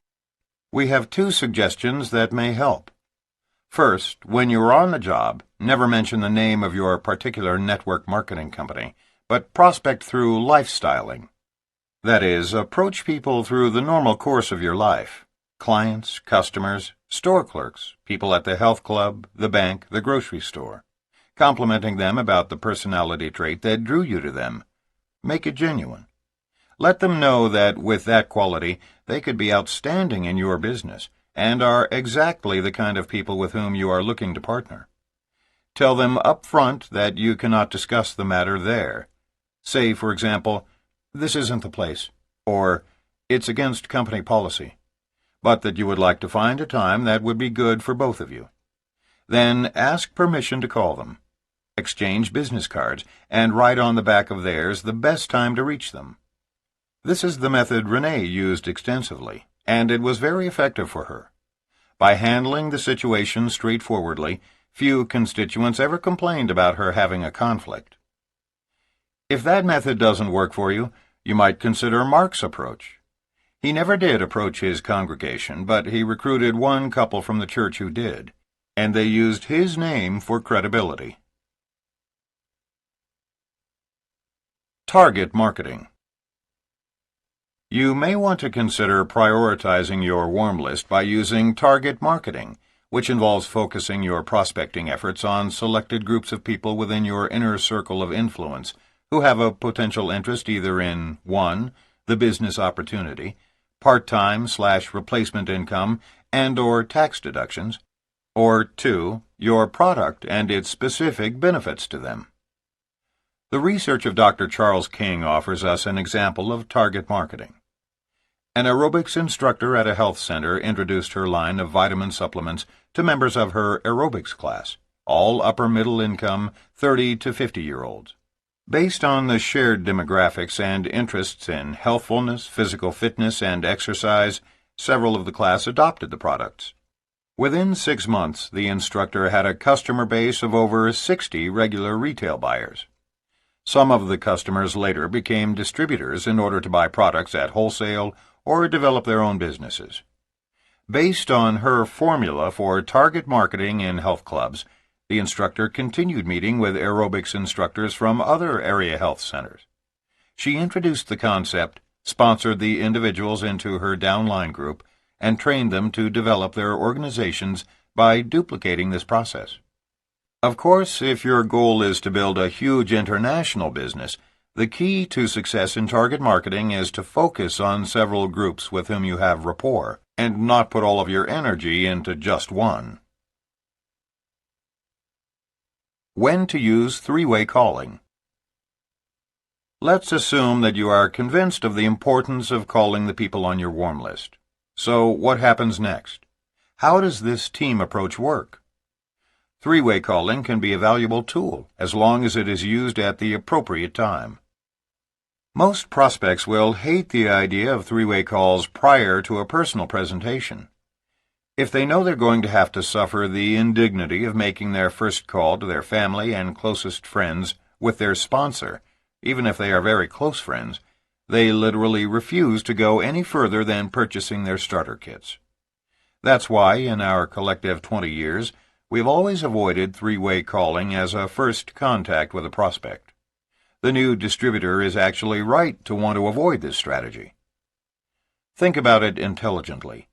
Speaker 1: We have two suggestions that may help. First, when you are on the job, never mention the name of your particular network marketing company, but prospect through lifestyling. That is, approach people through the normal course of your life. Clients, customers, store clerks, people at the health club, the bank, the grocery store. Complimenting them about the personality trait that drew you to them. Make it genuine. Let them know that with that quality, they could be outstanding in your business and are exactly the kind of people with whom you are looking to partner. Tell them up front that you cannot discuss the matter there. Say, for example, "This isn't the place," or "It's against company policy," but that you would like to find a time that would be good for both of you. Then ask permission to call them. Exchange business cards, and write on the back of theirs the best time to reach them. This is the method Rene used extensively, and it was very effective for her. By handling the situation straightforwardly, few constituents ever complained about her having a conflict. If that method doesn't work for you, you might consider Mark's approach. He never did approach his congregation, but he recruited one couple from the church who did, and they used his name for credibility. Target marketing. You may want to consider prioritizing your warm list by using target marketing, which involves focusing your prospecting efforts on selected groups of people within your inner circle of influence who have a potential interest either in 1. The business opportunity, part-time/replacement income, and/or tax deductions, or 2. Your product and its specific benefits to them. The research of Dr. Charles King offers us an example of target marketing. An aerobics instructor at a health center introduced her line of vitamin supplements to members of her aerobics class, all upper-middle income 30 to 50-year-olds. Based on the shared demographics and interests in healthfulness, physical fitness, and exercise, several of the class adopted the products. Within 6 months, the instructor had a customer base of over 60 regular retail buyers. Some of the customers later became distributors in order to buy products at wholesale or develop their own businesses. Based on her formula for target marketing in health clubs, the instructor continued meeting with aerobics instructors from other area health centers. She introduced the concept, sponsored the individuals into her downline group, and train them to develop their organizations by duplicating this process. Of course, if your goal is to build a huge international business, the key to success in target marketing is to focus on several groups with whom you have rapport, and not put all of your energy into just one. When to use three-way calling. Let's assume that you are convinced of the importance of calling the people on your warm list. So what happens next? How does this team approach work? Three-way calling can be a valuable tool as long as it is used at the appropriate time. Most prospects will hate the idea of three-way calls prior to a personal presentation. If they know they're going to have to suffer the indignity of making their first call to their family and closest friends with their sponsor, even if they are very close friends, they literally refuse to go any further than purchasing their starter kits. That's why, in our collective 20 years, we've always avoided three-way calling as a first contact with a prospect. The new distributor is actually right to want to avoid this strategy. Think about it intelligently.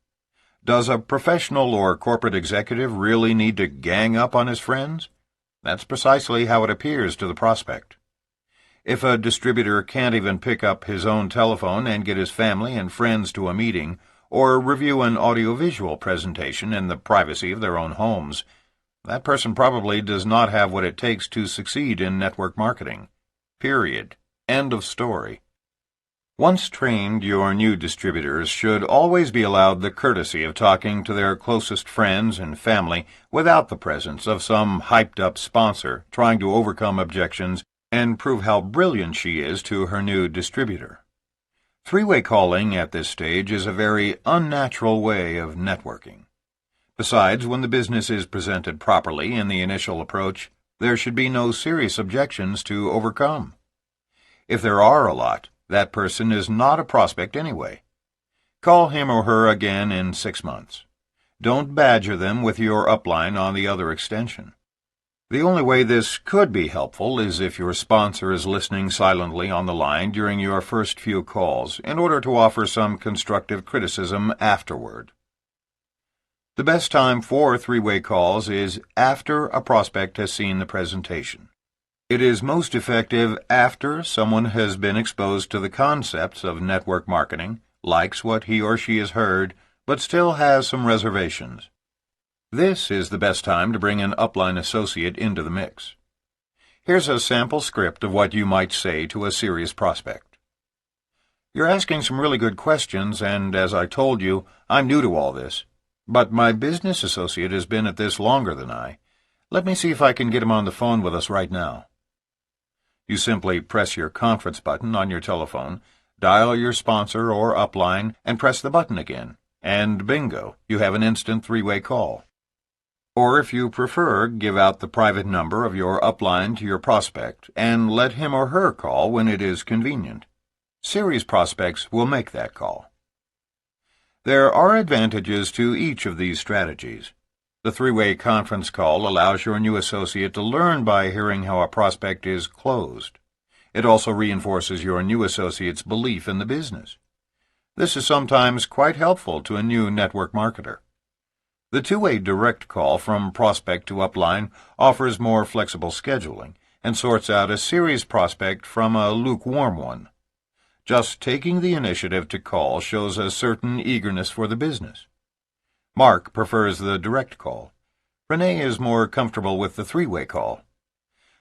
Speaker 1: Does a professional or corporate executive really need to gang up on his friends? That's precisely how it appears to the prospect. If a distributor can't even pick up his own telephone and get his family and friends to a meeting, or review an audiovisual presentation in the privacy of their own homes, that person probably does not have what it takes to succeed in network marketing. Period. End of story. Once trained, your new distributors should always be allowed the courtesy of talking to their closest friends and family without the presence of some hyped-up sponsor trying to overcome objections and prove how brilliant she is to her new distributor. Three-way calling at this stage is a very unnatural way of networking. Besides, when the business is presented properly in the initial approach, there should be no serious objections to overcome. If there are a lot, that person is not a prospect anyway. Call him or her again in 6 months. Don't badger them with your upline on the other extension. The only way this could be helpful is if your sponsor is listening silently on the line during your first few calls in order to offer some constructive criticism afterward. The best time for three-way calls is after a prospect has seen the presentation. It is most effective after someone has been exposed to the concepts of network marketing, likes what he or she has heard, but still has some reservations. This is the best time to bring an upline associate into the mix. Here's a sample script of what you might say to a serious prospect. You're asking some really good questions, and as I told you, I'm new to all this. But my business associate has been at this longer than I. Let me see if I can get him on the phone with us right now. You simply press your conference button on your telephone, dial your sponsor or upline, and press the button again. And bingo, you have an instant three-way call. Or if you prefer, give out the private number of your upline to your prospect and let him or her call when it is convenient. Serious prospects will make that call. There are advantages to each of these strategies. The three-way conference call allows your new associate to learn by hearing how a prospect is closed. It also reinforces your new associate's belief in the business. This is sometimes quite helpful to a new network marketer. The two-way direct call from prospect to upline offers more flexible scheduling and sorts out a serious prospect from a lukewarm one. Just taking the initiative to call shows a certain eagerness for the business. Mark prefers the direct call. Rene is more comfortable with the three-way call.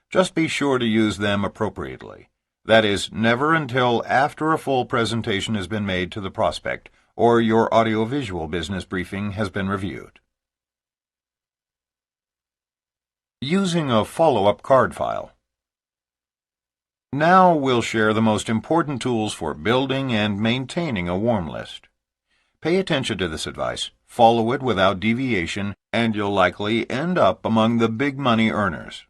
Speaker 1: Just be sure to use them appropriately. That is, never until after a full presentation has been made to the prospect or your audiovisual business briefing has been reviewed. Using a follow-up card file. Now we'll share the most important tools for building and maintaining a warm list. Pay attention to this advice, follow it without deviation, and you'll likely end up among the big money earners.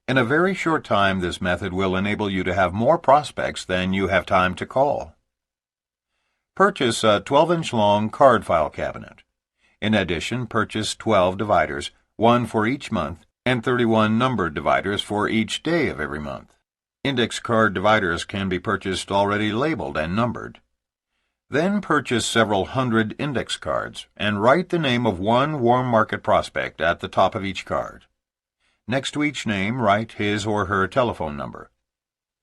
Speaker 1: In a very short time, this method will enable you to have more prospects than you have time to call. Purchase a 12-inch long card file cabinet. In addition, purchase 12 dividers, 1 for each month, and 31 numbered dividers for each day of every month. Index card dividers can be purchased already labeled and numbered. Then purchase several hundred index cards and write the name of one warm market prospect at the top of each card. Next to each name, write his or her telephone number.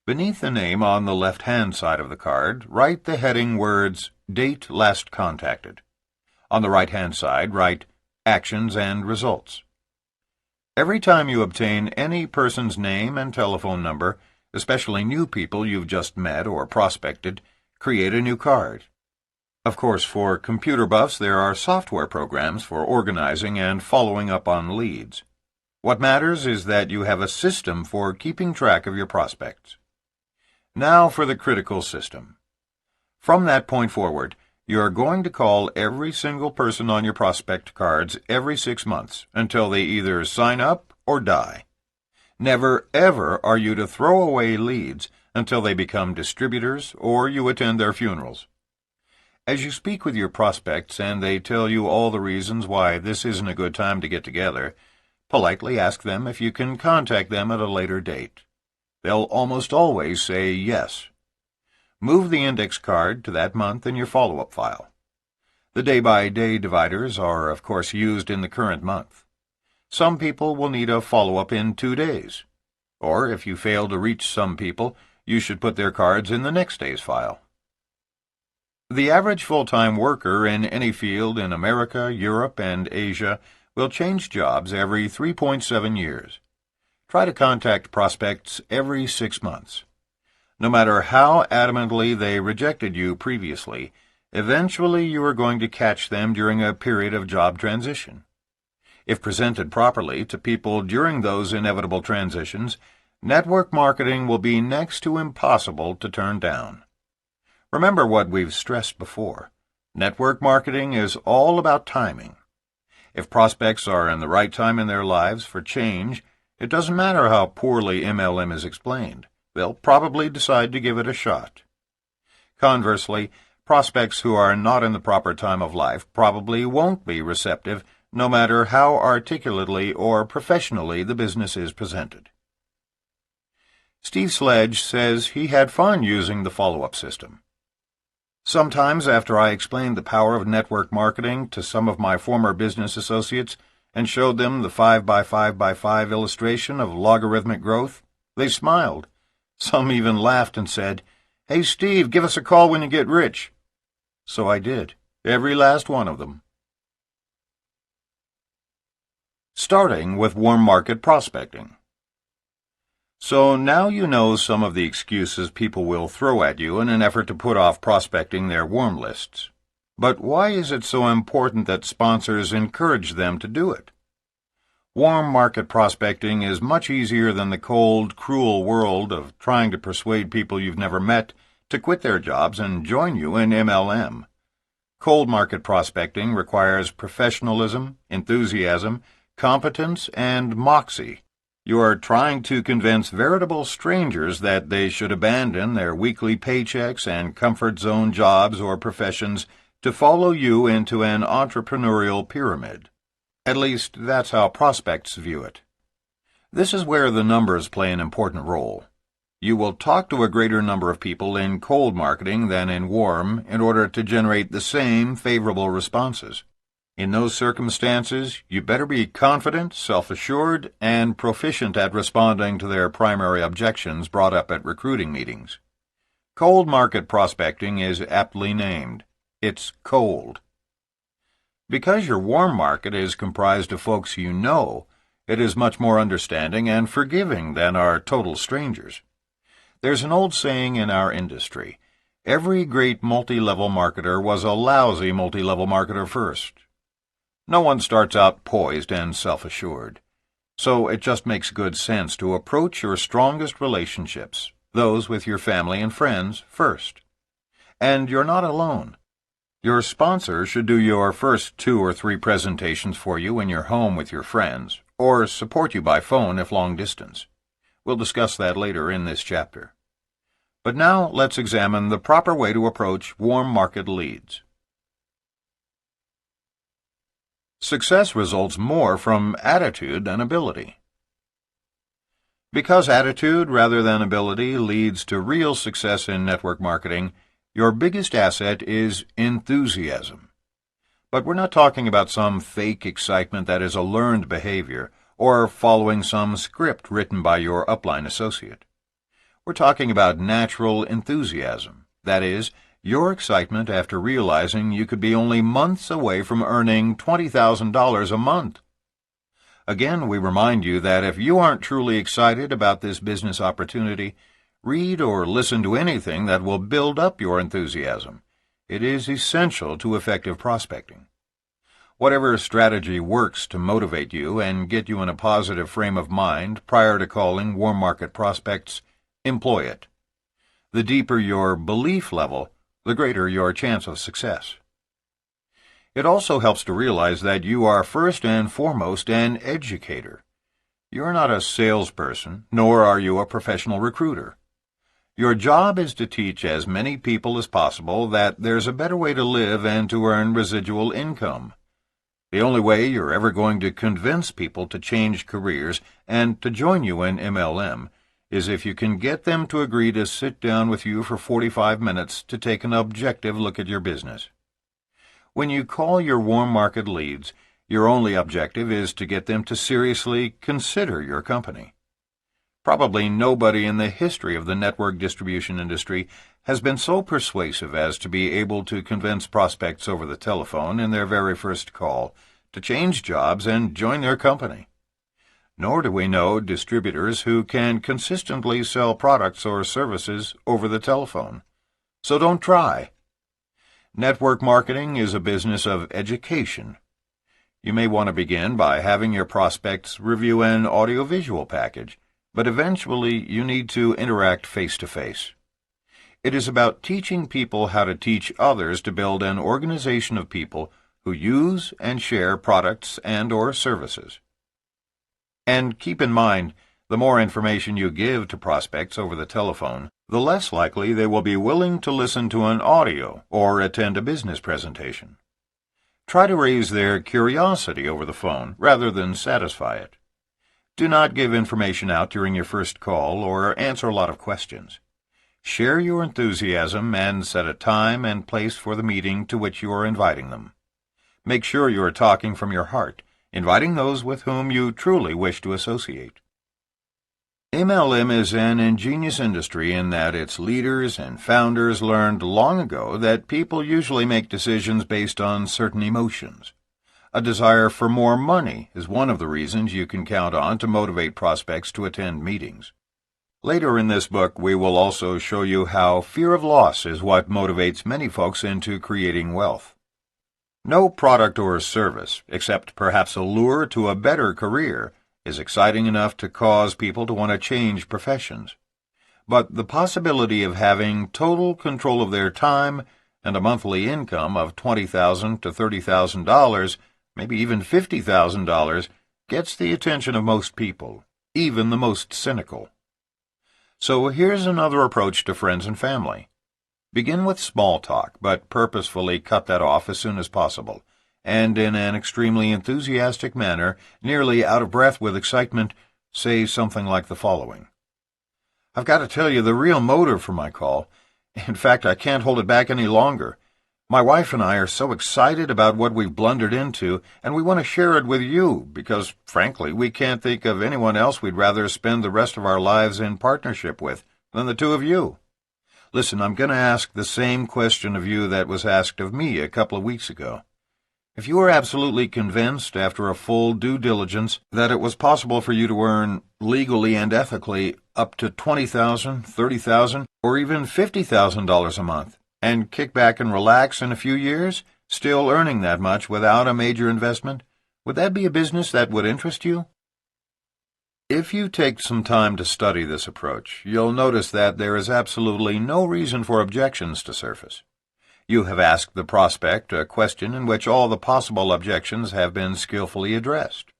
Speaker 1: Beneath the name on the left-hand side of the card, write the heading words Date Last Contacted. On the right-hand side, write Actions and Results. Every time you obtain any person's name and telephone number, especially new people you've just met or prospected, create a new card. Of course, for computer buffs, there are software programs for organizing and following up on leads. What matters is that you have a system for keeping track of your prospects. Now for the critical system. From that point forward, you are going to call every single person on your prospect cards every 6 months until they either sign up or die. Never, ever are you to throw away leads until they become distributors or you attend their funerals. As you speak with your prospects and they tell you all the reasons why this isn't a good time to get together, politely ask them if you can contact them at a later date. They'll almost always say yes. Move the index card to that month in your follow-up file. The day-by-day dividers are, of course, used in the current month. Some people will need a follow-up in 2 days. Or, if you fail to reach some people, you should put their cards in the next day's file. The average full-time worker in any field in America, Europe, and Asia will change jobs every 3.7 years. Try to contact prospects every 6 months. No matter how adamantly they rejected you previously, eventually you are going to catch them during a period of job transition. If presented properly to people during those inevitable transitions, network marketing will be next to impossible to turn down. Remember what we've stressed before. Network marketing is all about timing. If prospects are in the right time in their lives for change, it doesn't matter how poorly MLM is explained. They'll probably decide to give it a shot. Conversely, prospects who are not in the proper time of life probably won't be receptive, no matter how articulately or professionally the business is presented. Steve Sledge says he had fun using the follow-up system. Sometimes after I explained the power of network marketing to some of my former business associates and showed them the 5x5x5 illustration of logarithmic growth, they smiled. Some even laughed and said, "Hey, Steve, give us a call when you get rich." So I did, every last one of them. Starting with warm market prospecting. So now you know some of the excuses people will throw at you in an effort to put off prospecting their warm lists. But why is it so important that sponsors encourage them to do it? Warm market prospecting is much easier than the cold, cruel world of trying to persuade people you've never met to quit their jobs and join you in MLM. Cold market prospecting requires professionalism, enthusiasm, competence, and moxie. You are trying to convince veritable strangers that they should abandon their weekly paychecks and comfort zone jobs or professions to follow you into an entrepreneurial pyramid. At least, that's how prospects view it. This is where the numbers play an important role. You will talk to a greater number of people in cold marketing than in warm in order to generate the same favorable responses. In those circumstances, you better be confident, self-assured, and proficient at responding to their primary objections brought up at recruiting meetings. Cold market prospecting is aptly named. It's cold. Because your warm market is comprised of folks you know, it is much more understanding and forgiving than our total strangers. There's an old saying in our industry, every great multi-level marketer was a lousy multi-level marketer first. No one starts out poised and self-assured. So it just makes good sense to approach your strongest relationships, those with your family and friends, first. And you're not alone. Your sponsor should do your first 2 or 3 presentations for you in your home with your friends, or support you by phone if long distance. We'll discuss that later in this chapter. But now let's examine the proper way to approach warm market leads. Success results more from attitude than ability. Because attitude rather than ability leads to real success in network marketing, Your biggest asset is enthusiasm. But we're not talking about some fake excitement that is a learned behavior or following some script written by your upline associate. We're talking about natural enthusiasm, that is, your excitement after realizing you could be only months away from earning $20,000 a month. Again, we remind you that if you aren't truly excited about this business opportunity, read or listen to anything that will build up your enthusiasm. It is essential to effective prospecting. Whatever strategy works to motivate you and get you in a positive frame of mind prior to calling warm market prospects, employ it. The deeper your belief level, the greater your chance of success. It also helps to realize that you are first and foremost an educator. You're not a salesperson, nor are you a professional recruiter. Your job is to teach as many people as possible that there's a better way to live and to earn residual income. The only way you're ever going to convince people to change careers and to join you in MLM is if you can get them to agree to sit down with you for 45 minutes to take an objective look at your business. When you call your warm market leads, your only objective is to get them to seriously consider your company. Probably nobody in the history of the network distribution industry has been so persuasive as to be able to convince prospects over the telephone in their very first call to change jobs and join their company. Nor do we know distributors who can consistently sell products or services over the telephone. So don't try. Network marketing is a business of education. You may want to begin by having your prospects review an audiovisual package, but eventually you need to interact face-to-face. It is about teaching people how to teach others to build an organization of people who use and share products and/or services. And keep in mind, the more information you give to prospects over the telephone, the less likely they will be willing to listen to an audio or attend a business presentation. Try to raise their curiosity over the phone rather than satisfy it. Do not give information out during your first call or answer a lot of questions. Share your enthusiasm and set a time and place for the meeting to which you are inviting them. Make sure you are talking from your heart, inviting those with whom you truly wish to associate. MLM is an ingenious industry in that its leaders and founders learned long ago that people usually make decisions based on certain emotions. A desire for more money is one of the reasons you can count on to motivate prospects to attend meetings. Later in this book, we will also show you how fear of loss is what motivates many folks into creating wealth. No product or service, except perhaps a lure to a better career, is exciting enough to cause people to want to change professions. But the possibility of having total control of their time and a monthly income of $20,000 to $30,000, maybe even $50,000, gets the attention of most people, even the most cynical. So here's another approach to friends and family. Begin with small talk, but purposefully cut that off as soon as possible, and in an extremely enthusiastic manner, nearly out of breath with excitement, say something like the following. I've got to tell you the real motive for my call. In fact, I can't hold it back any longer. My wife and I are so excited about what we've blundered into, and we want to share it with you, because, frankly, we can't think of anyone else we'd rather spend the rest of our lives in partnership with than the two of you. Listen, I'm going to ask the same question of you that was asked of me a couple of weeks ago. If you were absolutely convinced after a full due diligence that it was possible for you to earn legally and ethically up to $20,000, $30,000, or even $50,000 a month, and kick back and relax in a few years, still earning that much without a major investment, would that be a business that would interest you? If you take some time to study this approach, you'll notice that there is absolutely no reason for objections to surface. You have asked the prospect a question in which all the possible objections have been skillfully addressed.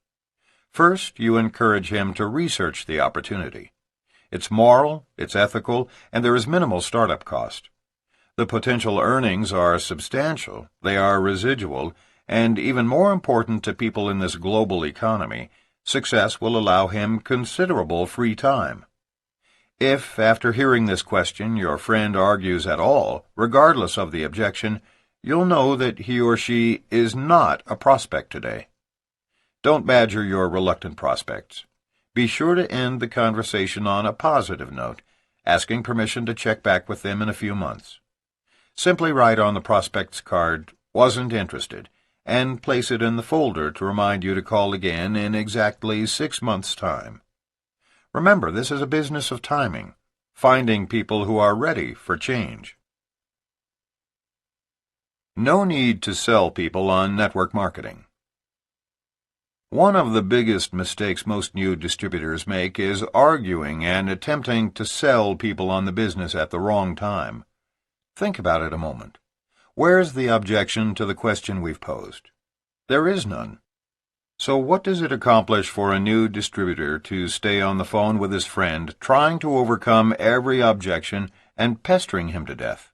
Speaker 1: First, you encourage him to research the opportunity. It's moral, it's ethical, and there is minimal startup cost. The potential earnings are substantial, they are residual, and even more important to people in this global economy, success will allow him considerable free time. If, after hearing this question, your friend argues at all, regardless of the objection, you'll know that he or she is not a prospect today. Don't badger your reluctant prospects. Be sure to end the conversation on a positive note, asking permission to check back with them in a few months. Simply write on the prospect's card, "Wasn't interested," and place it in the folder to remind you to call again in exactly 6 months' time. Remember, this is a business of timing, finding people who are ready for change. No need to sell people on network marketing. One of the biggest mistakes most new distributors make is arguing and attempting to sell people on the business at the wrong time. Think about it a moment. Where's the objection to the question we've posed? There is none. So what does it accomplish for a new distributor to stay on the phone with his friend, trying to overcome every objection and pestering him to death?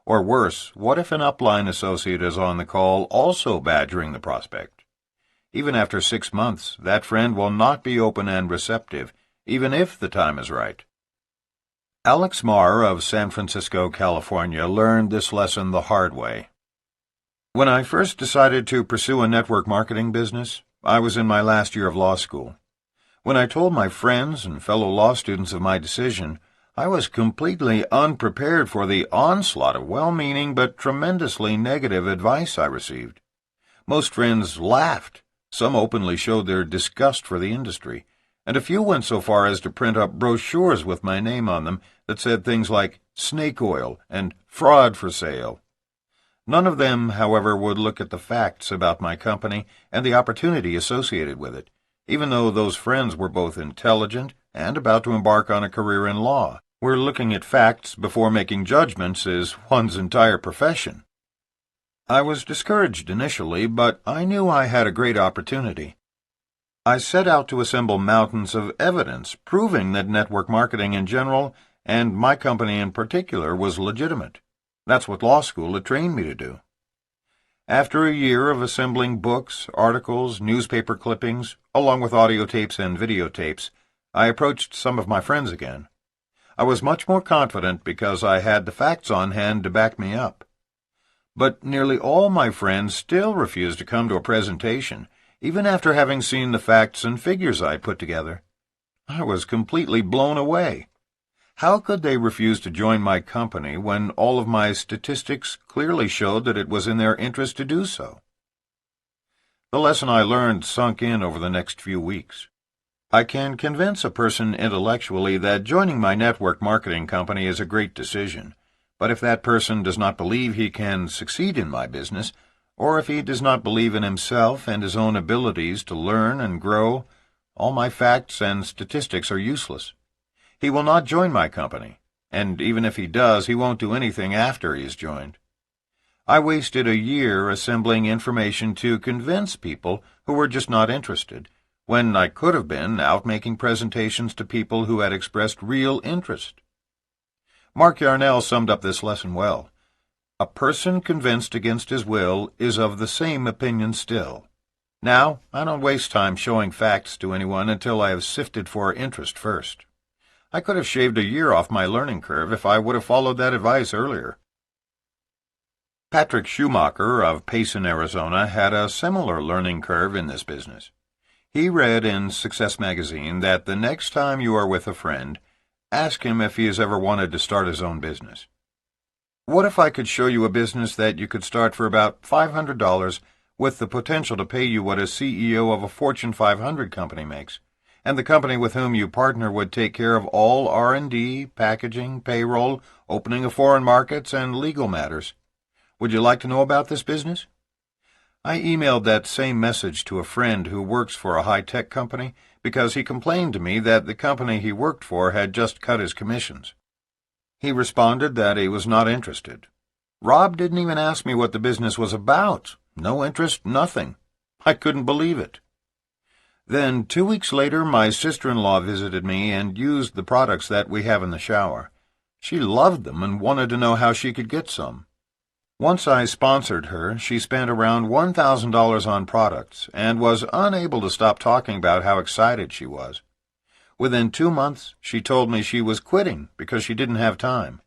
Speaker 1: Or worse, what if an upline associate is on the call also badgering the prospect? Even after 6 months, that friend will not be open and receptive, even if the time is right. Alex Marr of San Francisco, California, learned this lesson the hard way. When I first decided to pursue a network marketing business, I was in my last year of law school. When I told my friends and fellow law students of my decision, I was completely unprepared for the onslaught of well-meaning but tremendously negative advice I received. Most friends laughed, some openly showed their disgust for the industry, and a few went so far as to print up brochures with my name on them that said things like snake oil and fraud for sale. None of them, however, would look at the facts about my company and the opportunity associated with it, even though those friends were both intelligent and about to embark on a career in law, where looking at facts before making judgments is one's entire profession. I was discouraged initially, but I knew I had a great opportunity. I set out to assemble mountains of evidence proving that network marketing in general, and my company in particular, was legitimate. That's what law school had trained me to do. After a year of assembling books, articles, newspaper clippings, along with audio tapes and videotapes, I approached some of my friends again. I was much more confident because I had the facts on hand to back me up. But nearly all my friends still refused to come to a presentation, even after having seen the facts and figures I put together. I was completely blown away. How could they refuse to join my company when all of my statistics clearly showed that it was in their interest to do so? The lesson I learned sunk in over the next few weeks. I can convince a person intellectually that joining my network marketing company is a great decision, but if that person does not believe he can succeed in my business, or if he does not believe in himself and his own abilities to learn and grow, all my facts and statistics are useless. He will not join my company, and even if he does, he won't do anything after he is joined. I wasted a year assembling information to convince people who were just not interested, when I could have been out making presentations to people who had expressed real interest. Mark Yarnell summed up this lesson well. A person convinced against his will is of the same opinion still. Now, I don't waste time showing facts to anyone until I have sifted for interest first. I could have shaved a year off my learning curve if I would have followed that advice earlier. Patrick Schumacher of Payson, Arizona, had a similar learning curve in this business. He read in Success magazine that the next time you are with a friend, ask him if he has ever wanted to start his own business. What if I could show you a business that you could start for about $500 with the potential to pay you what a CEO of a Fortune 500 company makes, and the company with whom you partner would take care of all R&D, packaging, payroll, opening of foreign markets, and legal matters? Would you like to know about this business? I emailed that same message to a friend who works for a high-tech company because he complained to me that the company he worked for had just cut his commissions. He responded that he was not interested. Rob didn't even ask me what the business was about. No interest, nothing. I couldn't believe it. Then, 2 weeks later, my sister-in-law visited me and used the products that we have in the shower. She loved them and wanted to know how she could get some. Once I sponsored her, she spent around $1,000 on products and was unable to stop talking about how excited she was. Within 2 months, she told me she was quitting because she didn't have time.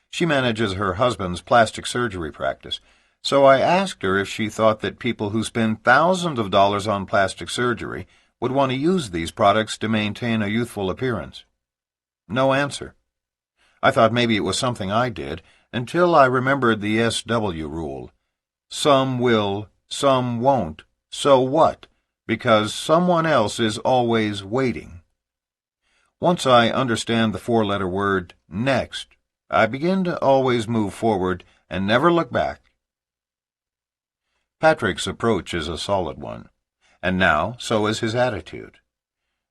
Speaker 1: She manages her husband's plastic surgery practice, so I asked her if she thought that people who spend thousands of dollars on plastic surgery would want to use these products to maintain a youthful appearance. No answer. I thought maybe it was something I did, until I remembered the SW rule. Some will, some won't, so what? Because someone else is always waiting. Once I understand the 4-letter word next, I begin to always move forward and never look back. Patrick's approach is a solid one, and now so is his attitude.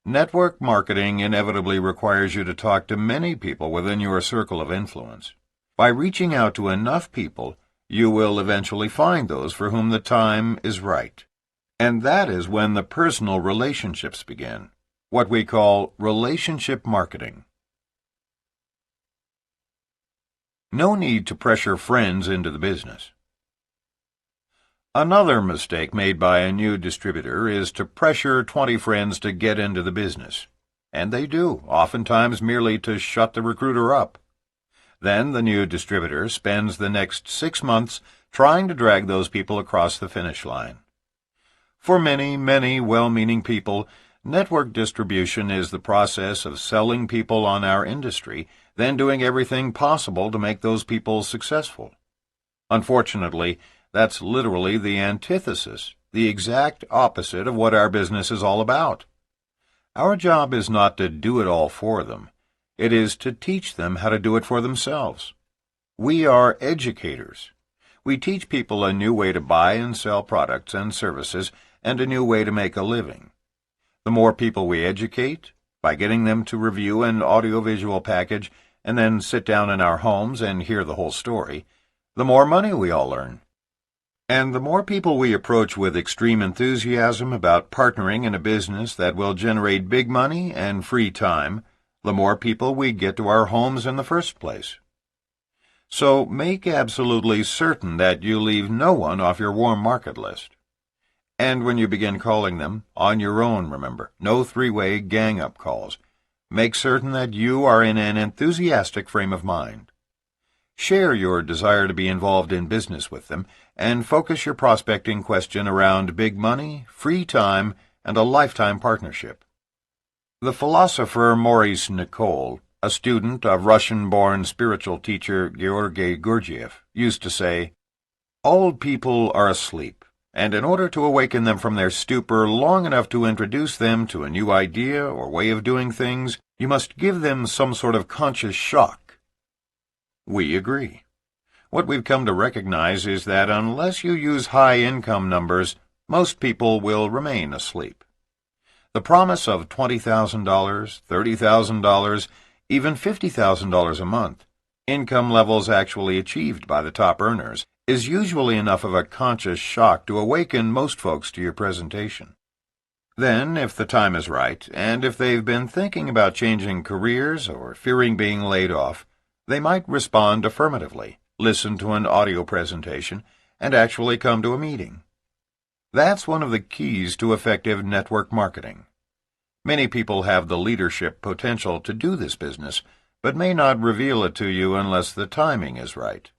Speaker 1: Network marketing inevitably requires you to talk to many people within your circle of influence. By reaching out to enough people, you will eventually find those for whom the time is right. And that is when the personal relationships begin, what we call relationship marketing. No need to pressure friends into the business. Another mistake made by a new distributor is to pressure 20 friends to get into the business. And they do, oftentimes merely to shut the recruiter up. Then the new distributor spends the next 6 months trying to drag those people across the finish line. For many, many well-meaning people, network distribution is the process of selling people on our industry, then doing everything possible to make those people successful. Unfortunately, that's literally the antithesis, the exact opposite of what our business is all about. Our job is not to do it all for them. It is to teach them how to do it for themselves. We are educators. We teach people a new way to buy and sell products and services and a new way to make a living. The more people we educate, by getting them to review an audiovisual package and then sit down in our homes and hear the whole story, the more money we all earn. And the more people we approach with extreme enthusiasm about partnering in a business that will generate big money and free time, the more people we get to our homes in the first place. So make absolutely certain that you leave no one off your warm market list. And when you begin calling them, on your own, remember, no 3-way gang-up calls. Make certain that you are in an enthusiastic frame of mind. Share your desire to be involved in business with them, and focus your prospecting question around big money, free time, and a lifetime partnership. The philosopher Maurice Nicole, a student of Russian-born spiritual teacher Georgy Gurdjieff, used to say, "Old people are asleep, and in order to awaken them from their stupor long enough to introduce them to a new idea or way of doing things, you must give them some sort of conscious shock." We agree. What we've come to recognize is that unless you use high income numbers, most people will remain asleep. The promise of $20,000, $30,000, even $50,000 a month, income levels actually achieved by the top earners, is usually enough of a conscious shock to awaken most folks to your presentation. Then, if the time is right, and if they've been thinking about changing careers or fearing being laid off, they might respond affirmatively, listen to an audio presentation, and actually come to a meeting. That's one of the keys to effective network marketing. Many people have the leadership potential to do this business, but may not reveal it to you unless the timing is right.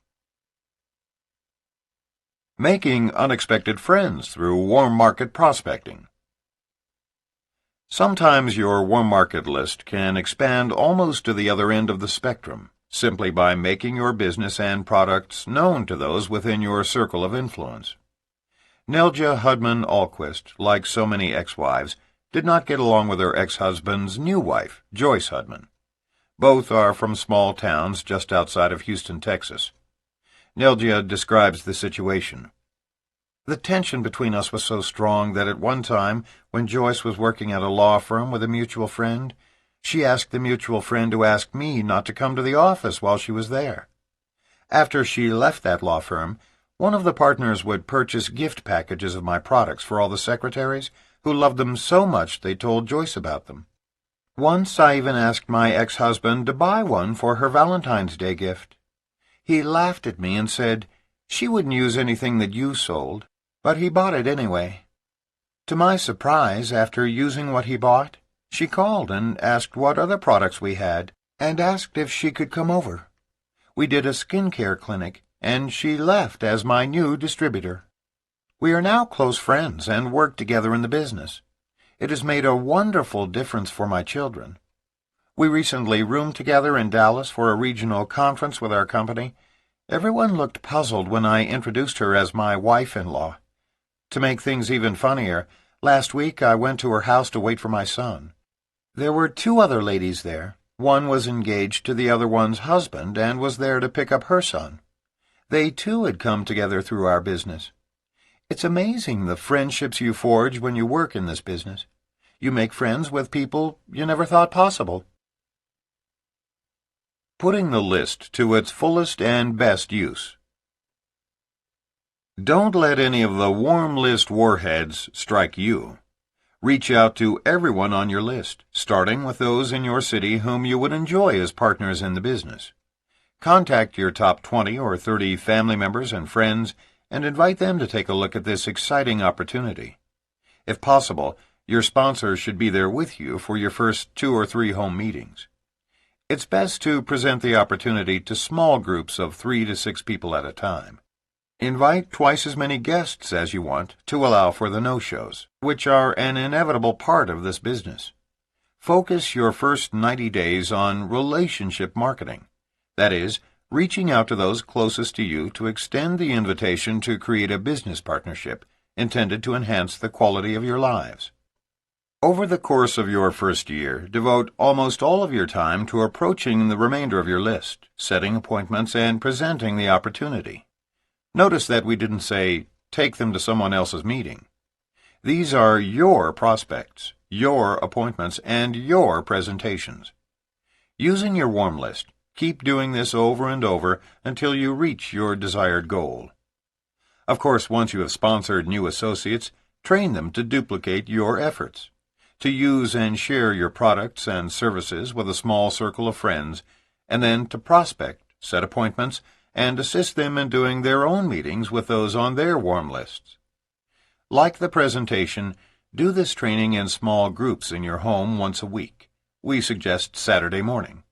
Speaker 1: Making unexpected friends through warm market prospecting. Sometimes your warm market list can expand almost to the other end of the spectrum, simply by making your business and products known to those within your circle of influence. Nelja Hudman Alquist, like so many ex-wives, did not get along with her ex-husband's new wife, Joyce Hudman. Both are from small towns just outside of Houston, Texas. Nelja describes the situation. "The tension between us was so strong that at one time, when Joyce was working at a law firm with a mutual friend, she asked the mutual friend to ask me not to come to the office while she was there. After she left that law firm, one of the partners would purchase gift packages of my products for all the secretaries, who loved them so much they told Joyce about them. Once I even asked my ex-husband to buy one for her Valentine's Day gift. He laughed at me and said, 'She wouldn't use anything that you sold,' but he bought it anyway. To my surprise, after using what he bought, She called and asked what other products we had, and asked if she could come over. We did a skincare clinic, and she left as my new distributor. We are now close friends and work together in the business. It has made a wonderful difference for my children. We recently roomed together in Dallas for a regional conference with our company. Everyone looked puzzled when I introduced her as my wife-in-law. To make things even funnier, last week I went to her house to wait for my son. There were two other ladies there. One was engaged to the other one's husband and was there to pick up her son. They too had come together through our business. It's amazing the friendships you forge when you work in this business. You make friends with people you never thought possible. Putting the list to its fullest and best use. Don't let any of the warm list warheads strike you. Reach out to everyone on your list, starting with those in your city whom you would enjoy as partners in the business. Contact your top 20 or 30 family members and friends and invite them to take a look at this exciting opportunity. If possible, your sponsor should be there with you for your first 2 or 3 home meetings. It's best to present the opportunity to small groups of 3 to 6 people at a time. Invite twice as many guests as you want to allow for the no-shows, which are an inevitable part of this business. Focus your first 90 days on relationship marketing. That is, reaching out to those closest to you to extend the invitation to create a business partnership intended to enhance the quality of your lives. Over the course of your first year, devote almost all of your time to approaching the remainder of your list, setting appointments, and presenting the opportunity. Notice that we didn't say, take them to someone else's meeting. These are your prospects, your appointments, and your presentations. Using your warm list, keep doing this over and over until you reach your desired goal. Of course, once you have sponsored new associates, train them to duplicate your efforts, to use and share your products and services with a small circle of friends, and then to prospect, set appointments, and assist them in doing their own meetings with those on their warm lists. Like the presentation, do this training in small groups in your home once a week. We suggest Saturday morning.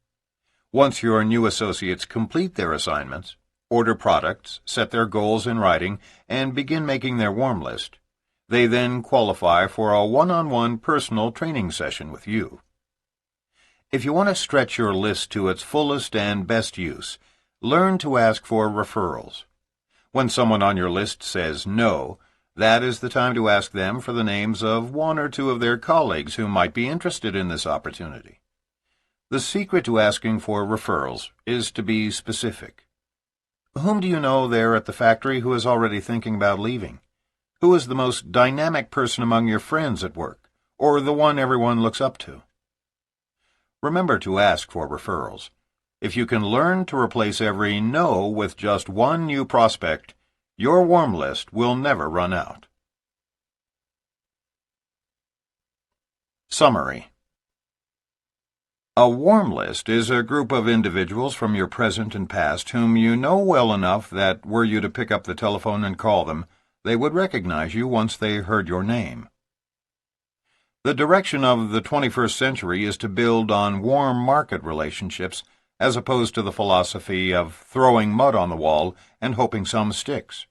Speaker 1: Once your new associates complete their assignments, order products, set their goals in writing, and begin making their warm list, they then qualify for a one-on-one personal training session with you. If you want to stretch your list to its fullest and best use, learn to ask for referrals. When someone on your list says no, that is the time to ask them for the names of 1 or 2 of their colleagues who might be interested in this opportunity. The secret to asking for referrals is to be specific. Whom do you know there at the factory who is already thinking about leaving? Who is the most dynamic person among your friends at work, or the one everyone looks up to? Remember to ask for referrals. If you can learn to replace every no with just one new prospect, your warm list will never run out. Summary. A warm list is a group of individuals from your present and past whom you know well enough that were you to pick up the telephone and call them, they would recognize you once they heard your name. The direction of the 21st century is to build on warm market relationships as opposed to the philosophy of throwing mud on the wall and hoping some sticks.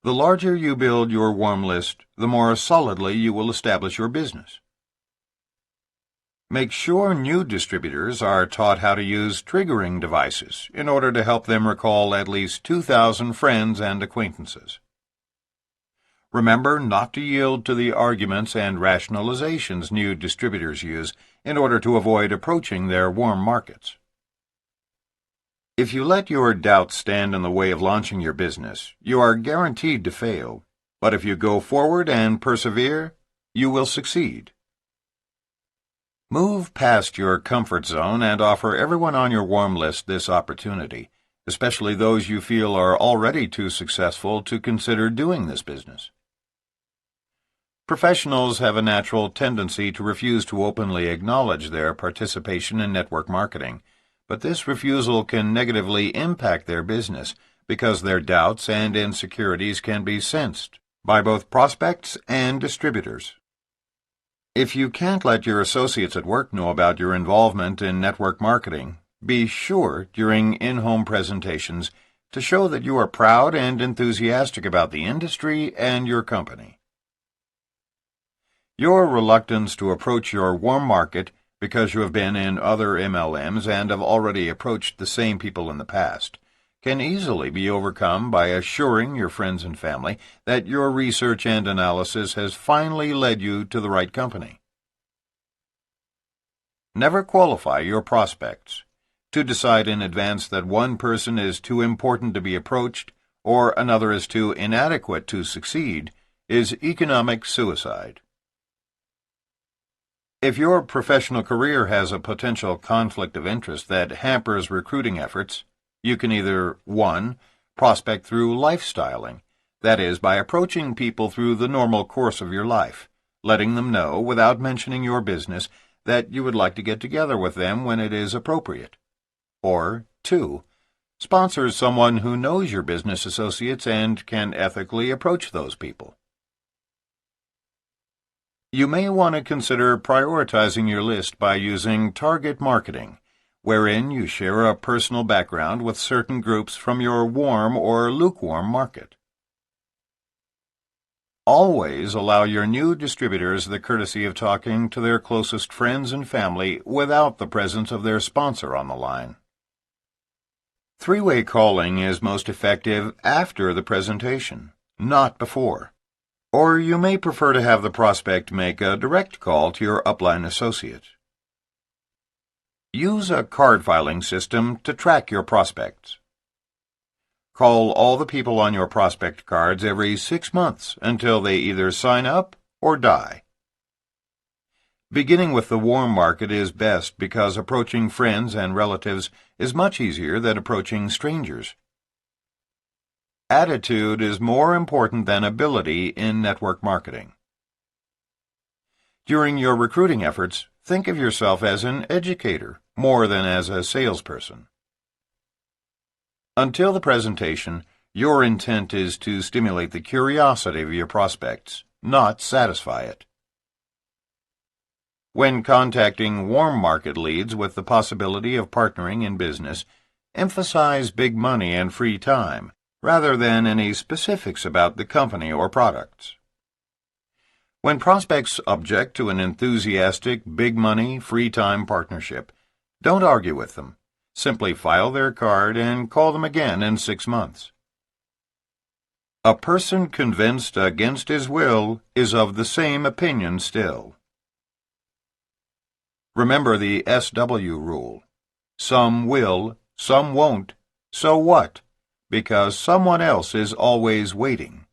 Speaker 1: The larger you build your warm list, the more solidly you will establish your business. Make sure new distributors are taught how to use triggering devices in order to help them recall at least 2,000 friends and acquaintances. Remember not to yield to the arguments and rationalizations new distributors use in order to avoid approaching their warm markets. If you let your doubts stand in the way of launching your business, you are guaranteed to fail. But if you go forward and persevere, you will succeed. Move past your comfort zone and offer everyone on your warm list this opportunity, especially those you feel are already too successful to consider doing this business. Professionals have a natural tendency to refuse to openly acknowledge their participation in network marketing, but this refusal can negatively impact their business because their doubts and insecurities can be sensed by both prospects and distributors. If you can't let your associates at work know about your involvement in network marketing, be sure during in-home presentations to show that you are proud and enthusiastic about the industry and your company. Your reluctance to approach your warm market because you have been in other MLMs and have already approached the same people in the past can easily be overcome by assuring your friends and family that your research and analysis has finally led you to the right company. Never qualify your prospects. To decide in advance that one person is too important to be approached or another is too inadequate to succeed is economic suicide. If your professional career has a potential conflict of interest that hampers recruiting efforts, you can either 1. Prospect through lifestyling, that is, by approaching people through the normal course of your life, letting them know, without mentioning your business, that you would like to get together with them when it is appropriate. Or 2. Sponsor someone who knows your business associates and can ethically approach those people. You may want to consider prioritizing your list by using target marketing, wherein you share a personal background with certain groups from your warm or lukewarm market. Always allow your new distributors the courtesy of talking to their closest friends and family without the presence of their sponsor on the line. Three-way calling is most effective after the presentation, not before. Or you may prefer to have the prospect make a direct call to your upline associate. Use a card filing system to track your prospects. Call all the people on your prospect cards every 6 months until they either sign up or die. Beginning with the warm market is best because approaching friends and relatives is much easier than approaching strangers. Attitude is more important than ability in network marketing. During your recruiting efforts, think of yourself as an educator more than as a salesperson. Until the presentation, your intent is to stimulate the curiosity of your prospects, not satisfy it. When contacting warm market leads with the possibility of partnering in business, emphasize big money and free time, rather than any specifics about the company or products. When prospects object to an enthusiastic, big-money, free-time partnership, don't argue with them. Simply file their card and call them again in 6 months. A person convinced against his will is of the same opinion still. Remember the SW rule. Some will, some won't. So what? Because someone else is always waiting.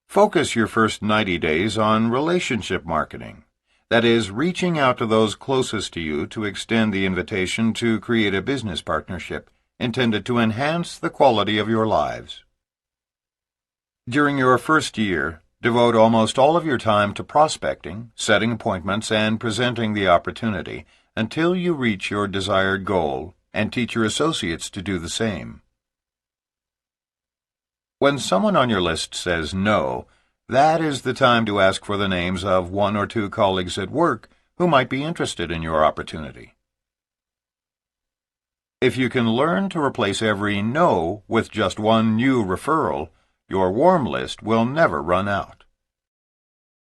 Speaker 1: Focus your first 90 days on relationship marketing. That is, reaching out to those closest to you to extend the invitation to create a business partnership intended to enhance the quality of your lives. During your first year, devote almost all of your time to prospecting, setting appointments, and presenting the opportunity until you reach your desired goal, and teach your associates to do the same. When someone on your list says no, that is the time to ask for the names of 1 or 2 colleagues at work who might be interested in your opportunity. If you can learn to replace every no with just one new referral, your warm list will never run out.